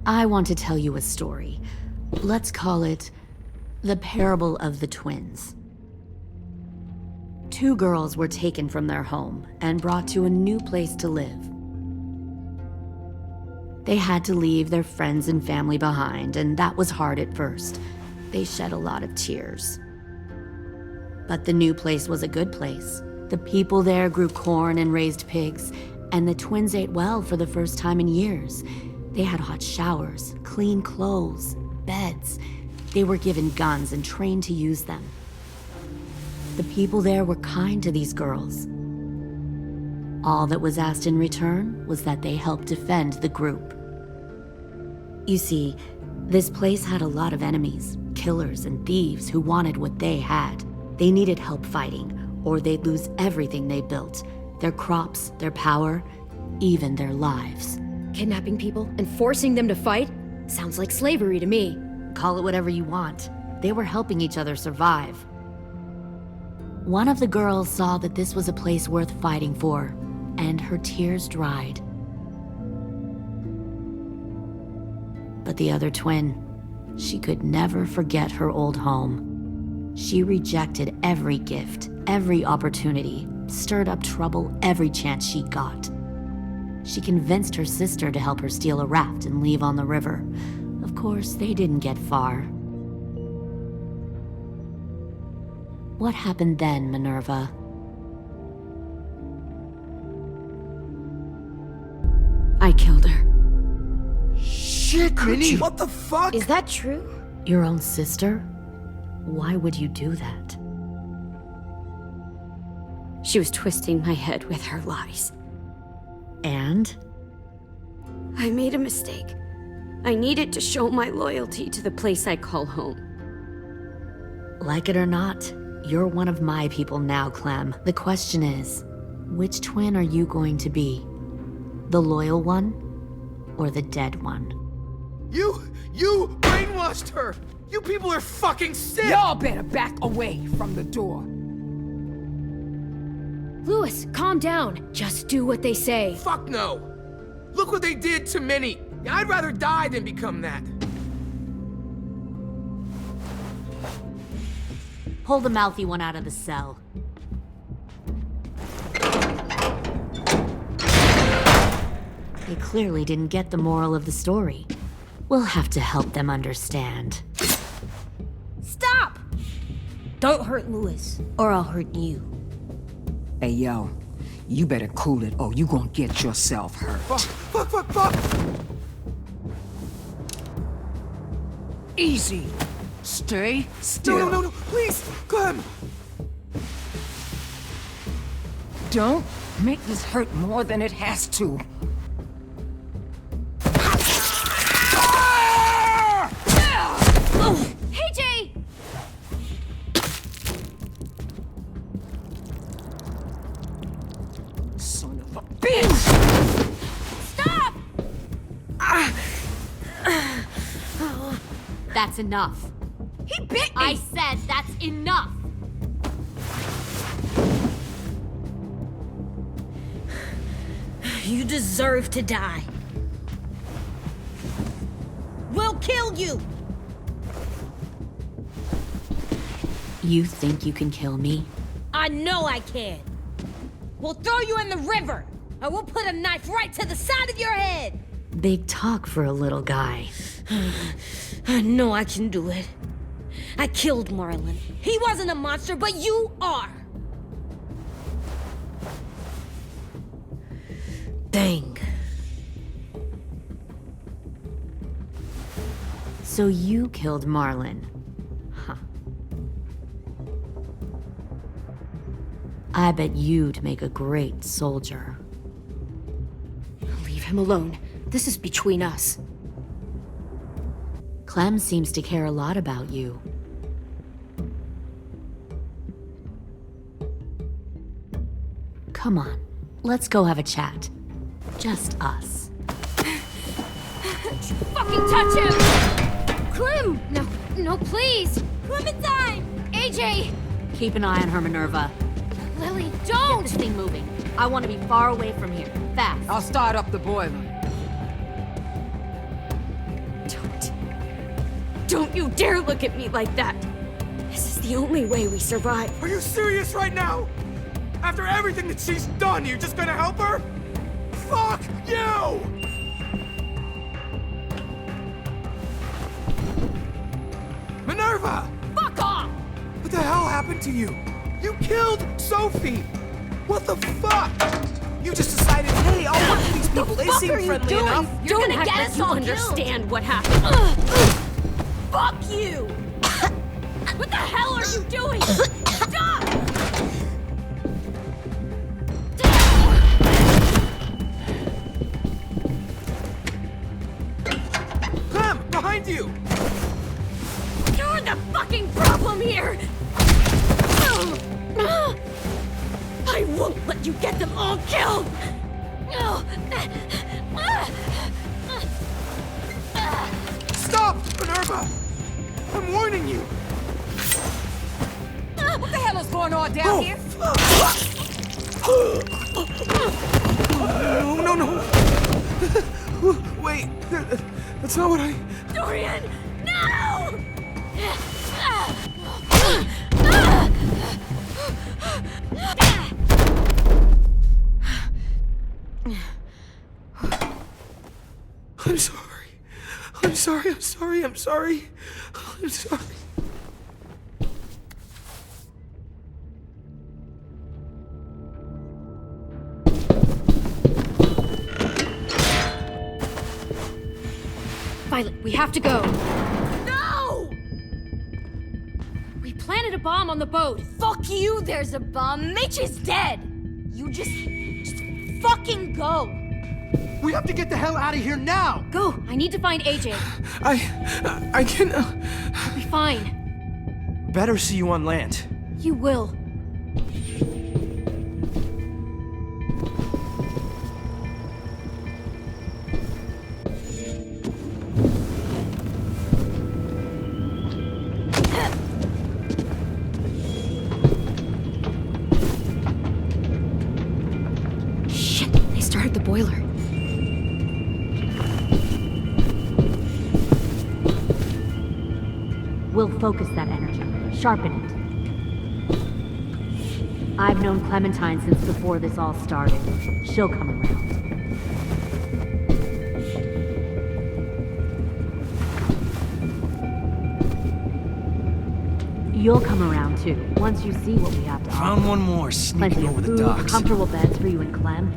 [SPEAKER 15] I want to tell you a story. Let's call it the Parable of the Twins. 2 girls were taken from their home and brought to a new place to live. They had to leave their friends and family behind, and that was hard at first. They shed a lot of tears. But the new place was a good place. The people there grew corn and raised pigs, and the twins ate well for the first time in years. They had hot showers, clean clothes, beds. They were given guns and trained to use them. The people there were kind to these girls. All that was asked in return was that they help defend the group. You see, this place had a lot of enemies, killers and thieves who wanted what they had. They needed help fighting, or they'd lose everything they built. Their crops, their power, even their lives.
[SPEAKER 1] Kidnapping people and forcing them to fight? Sounds like slavery to me.
[SPEAKER 15] Call it whatever you want. They were helping each other survive. One of the girls saw that this was a place worth fighting for, and her tears dried. But the other twin, she could never forget her old home. She rejected every gift, every opportunity, stirred up trouble every chance she got. She convinced her sister to help her steal a raft and leave on the river. Of course, they didn't get far. What happened then, Minerva?
[SPEAKER 1] I killed her.
[SPEAKER 3] Shit, Minnie, what the fuck?
[SPEAKER 1] Is that true?
[SPEAKER 15] Your own sister? Why would you do that?
[SPEAKER 1] She was twisting my head with her lies.
[SPEAKER 15] And?
[SPEAKER 1] I made a mistake. I needed to show my loyalty to the place I call home.
[SPEAKER 15] Like it or not, you're one of my people now, Clem. The question is, which twin are you going to be? The loyal one, or the dead one?
[SPEAKER 3] You brainwashed her! You people are fucking sick!
[SPEAKER 2] Y'all better back away from the door.
[SPEAKER 1] Louis, calm down. Just do what they say.
[SPEAKER 3] Fuck no! Look what they did to Minnie. I'd rather die than become that.
[SPEAKER 15] Pull the mouthy one out of the cell. They clearly didn't get the moral of the story. We'll have to help them understand.
[SPEAKER 4] Stop! Don't hurt Louis, or I'll hurt you.
[SPEAKER 2] Hey, yo, you better cool it or you gonna get yourself hurt.
[SPEAKER 3] Fuck!
[SPEAKER 2] Easy. Stay still.
[SPEAKER 3] No, please, Clem!
[SPEAKER 14] Don't make this hurt more than it has to.
[SPEAKER 9] Hey, Jay!
[SPEAKER 14] Son of a bitch!
[SPEAKER 9] Stop!
[SPEAKER 15] That's enough.
[SPEAKER 9] He bit me!
[SPEAKER 15] I said that's enough!
[SPEAKER 4] You deserve to die. We'll kill you!
[SPEAKER 15] You think you can kill me?
[SPEAKER 4] I know I can. We'll throw you in the river, or we'll put a knife right to the side of your head.
[SPEAKER 15] Big talk for a little guy.
[SPEAKER 4] I know I can do it. I killed Marlon. He wasn't a monster, but you are. Dang.
[SPEAKER 15] So you killed Marlon. Huh. I bet you'd make a great soldier.
[SPEAKER 1] Leave him alone. This is between us.
[SPEAKER 15] Clem seems to care a lot about you. Come on, let's go have a chat. Just us.
[SPEAKER 9] Fucking touch him! Clem! No, please! Clementine! AJ!
[SPEAKER 15] Keep an eye on her, Minerva.
[SPEAKER 9] Lily, don't!
[SPEAKER 15] Get this thing moving. I want to be far away from here. Fast.
[SPEAKER 14] I'll start up the boiler.
[SPEAKER 1] Don't you dare look at me like that! This is the only way we survive.
[SPEAKER 3] Are you serious right now? After everything that she's done, you're just gonna help her? Fuck you! Minerva!
[SPEAKER 9] Fuck off!
[SPEAKER 3] What the hell happened to you? You killed Sophie! What the fuck? You just decided, hey, I'll work with these people. They seem friendly enough.
[SPEAKER 9] You're
[SPEAKER 1] Don't
[SPEAKER 9] gonna
[SPEAKER 1] act
[SPEAKER 9] get
[SPEAKER 1] like
[SPEAKER 9] us
[SPEAKER 1] you
[SPEAKER 9] all
[SPEAKER 1] understand what happened.
[SPEAKER 9] Fuck you! What the hell are you doing? Stop!
[SPEAKER 3] Clem, behind you!
[SPEAKER 1] You're the fucking problem here! I won't let you get them all killed!
[SPEAKER 3] Stop, Minerva! I'm warning you!
[SPEAKER 14] What the hell is going on down here?
[SPEAKER 3] No. Wait, that's not what I...
[SPEAKER 1] Dorian, no! I'm sorry. Violet, we have to go.
[SPEAKER 9] No! We planted a bomb on the boat. Fuck you, there's a bomb. Mitch is dead. You just fucking go.
[SPEAKER 16] We have to get the hell out of here now!
[SPEAKER 9] Go, I need to find AJ.
[SPEAKER 3] I can...
[SPEAKER 9] I'll be fine.
[SPEAKER 16] Better see you on land.
[SPEAKER 9] You will.
[SPEAKER 1] Shit, they started the boiler.
[SPEAKER 15] We'll focus that energy, sharpen it. I've known Clementine since before this all started. She'll come around. You'll come around too, once you see what we have to offer.
[SPEAKER 7] Found one more sneaking
[SPEAKER 15] Plenty
[SPEAKER 7] over
[SPEAKER 15] of
[SPEAKER 7] the
[SPEAKER 15] food,
[SPEAKER 7] docks.
[SPEAKER 15] comfortable beds for you and Clem.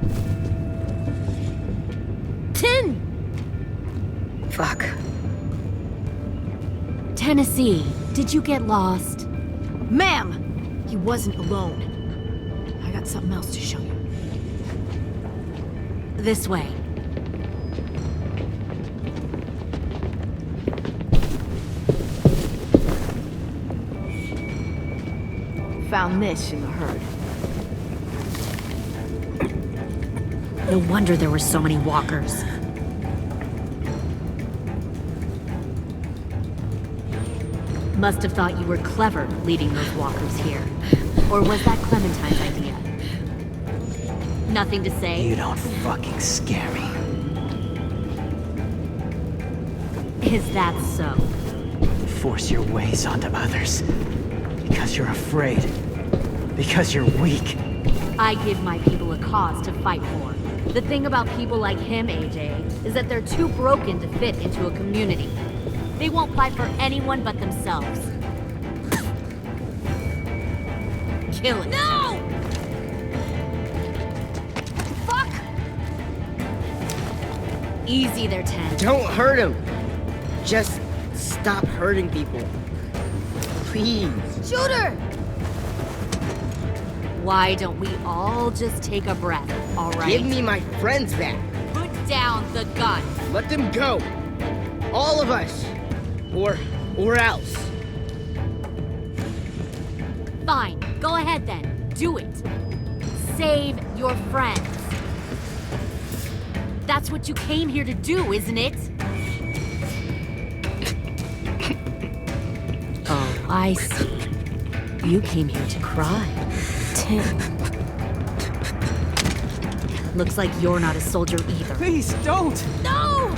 [SPEAKER 4] Tin!
[SPEAKER 1] Fuck.
[SPEAKER 15] Tennessee, did you get lost?
[SPEAKER 1] Ma'am! He wasn't alone.
[SPEAKER 9] I got something else to show you.
[SPEAKER 15] This way.
[SPEAKER 9] Found this in the herd.
[SPEAKER 15] No wonder there were so many walkers. Must have thought you were clever leading those walkers here. Or was that Clementine's idea? Nothing to say?
[SPEAKER 7] You don't fucking scare me.
[SPEAKER 15] Is that so?
[SPEAKER 7] You force your ways onto others. Because you're afraid. Because you're weak.
[SPEAKER 15] I give my people a cause to fight for. The thing about people like him, AJ, is that they're too broken to fit into a community. They won't fight for anyone but themselves. Kill it.
[SPEAKER 8] No! Fuck!
[SPEAKER 15] Easy there, 10.
[SPEAKER 10] Don't hurt him. Just stop hurting people. Please.
[SPEAKER 8] Shooter!
[SPEAKER 15] Why don't we all just take a breath, all right?
[SPEAKER 10] Give me my friends back.
[SPEAKER 15] Put down the gun.
[SPEAKER 10] Let them go. All of us. Or else.
[SPEAKER 15] Fine, go ahead then. Do it. Save your friends. That's what you came here to do, isn't it? Oh, I see. You came here to cry. Tim. Looks like you're not a soldier either.
[SPEAKER 7] Please, don't!
[SPEAKER 15] No!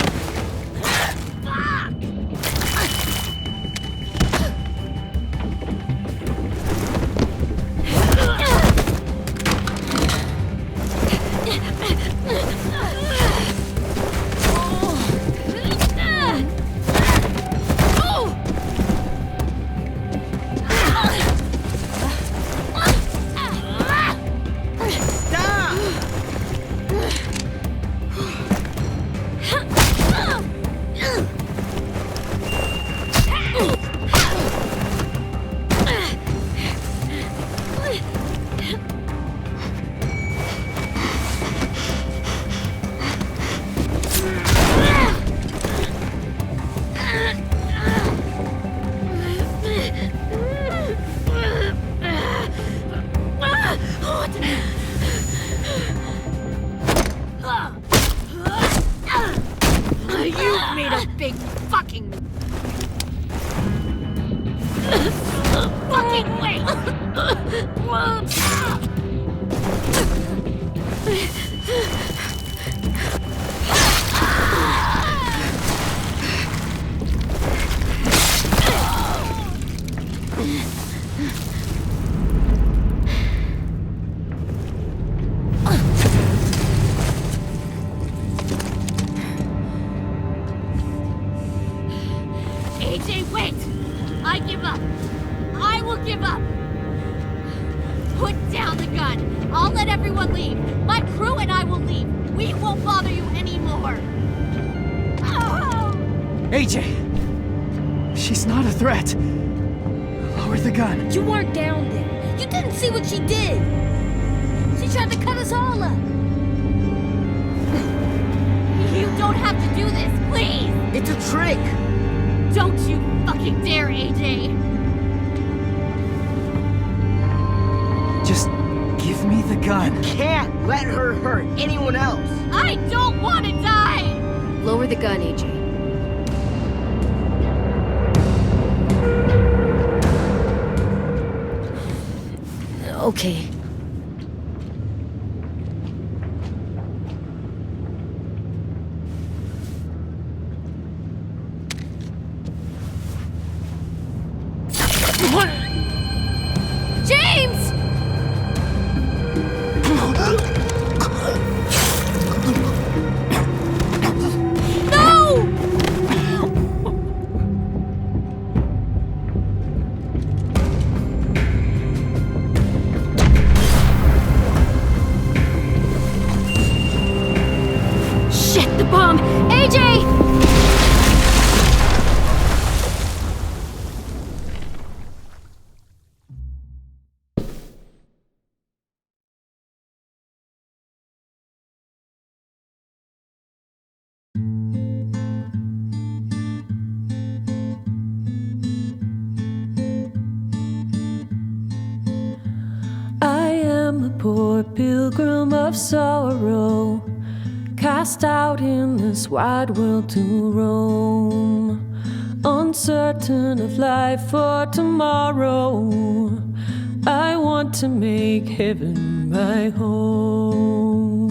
[SPEAKER 15] You made a big fucking wait! AJ, wait! I give up. I will give up. Put down the gun. I'll let everyone leave. My crew and I will leave. We won't bother you anymore. Oh!
[SPEAKER 7] AJ! She's not a threat. Lower the gun.
[SPEAKER 4] You weren't down there. You didn't see what she did. She tried to cut us all up.
[SPEAKER 15] You don't have to do this, please!
[SPEAKER 10] It's a trick!
[SPEAKER 15] Don't you fucking dare, AJ!
[SPEAKER 7] Just give me the gun.
[SPEAKER 10] Can't let her hurt anyone else.
[SPEAKER 15] I don't want to die!
[SPEAKER 1] Lower the gun, AJ. Okay.
[SPEAKER 15] James! No! Shit, the bomb! AJ!
[SPEAKER 6] poor pilgrim of sorrow, cast out in this wide world to roam, uncertain of life for tomorrow. I want to make heaven my home.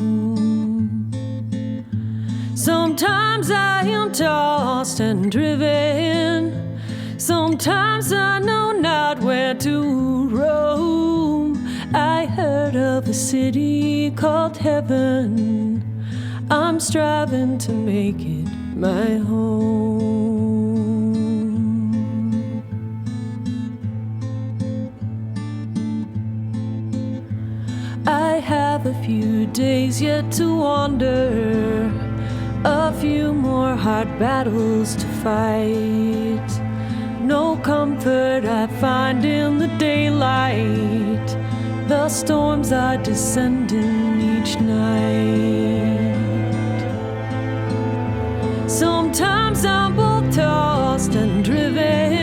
[SPEAKER 6] Sometimes I am tossed and driven, sometimes I know not where to roam. I heard of a city called heaven, I'm striving to make it my home. I have a few days yet to wander, a few more hard battles to fight. No comfort I find in the daylight, the storms are descending each night. Sometimes I'm both tossed and driven,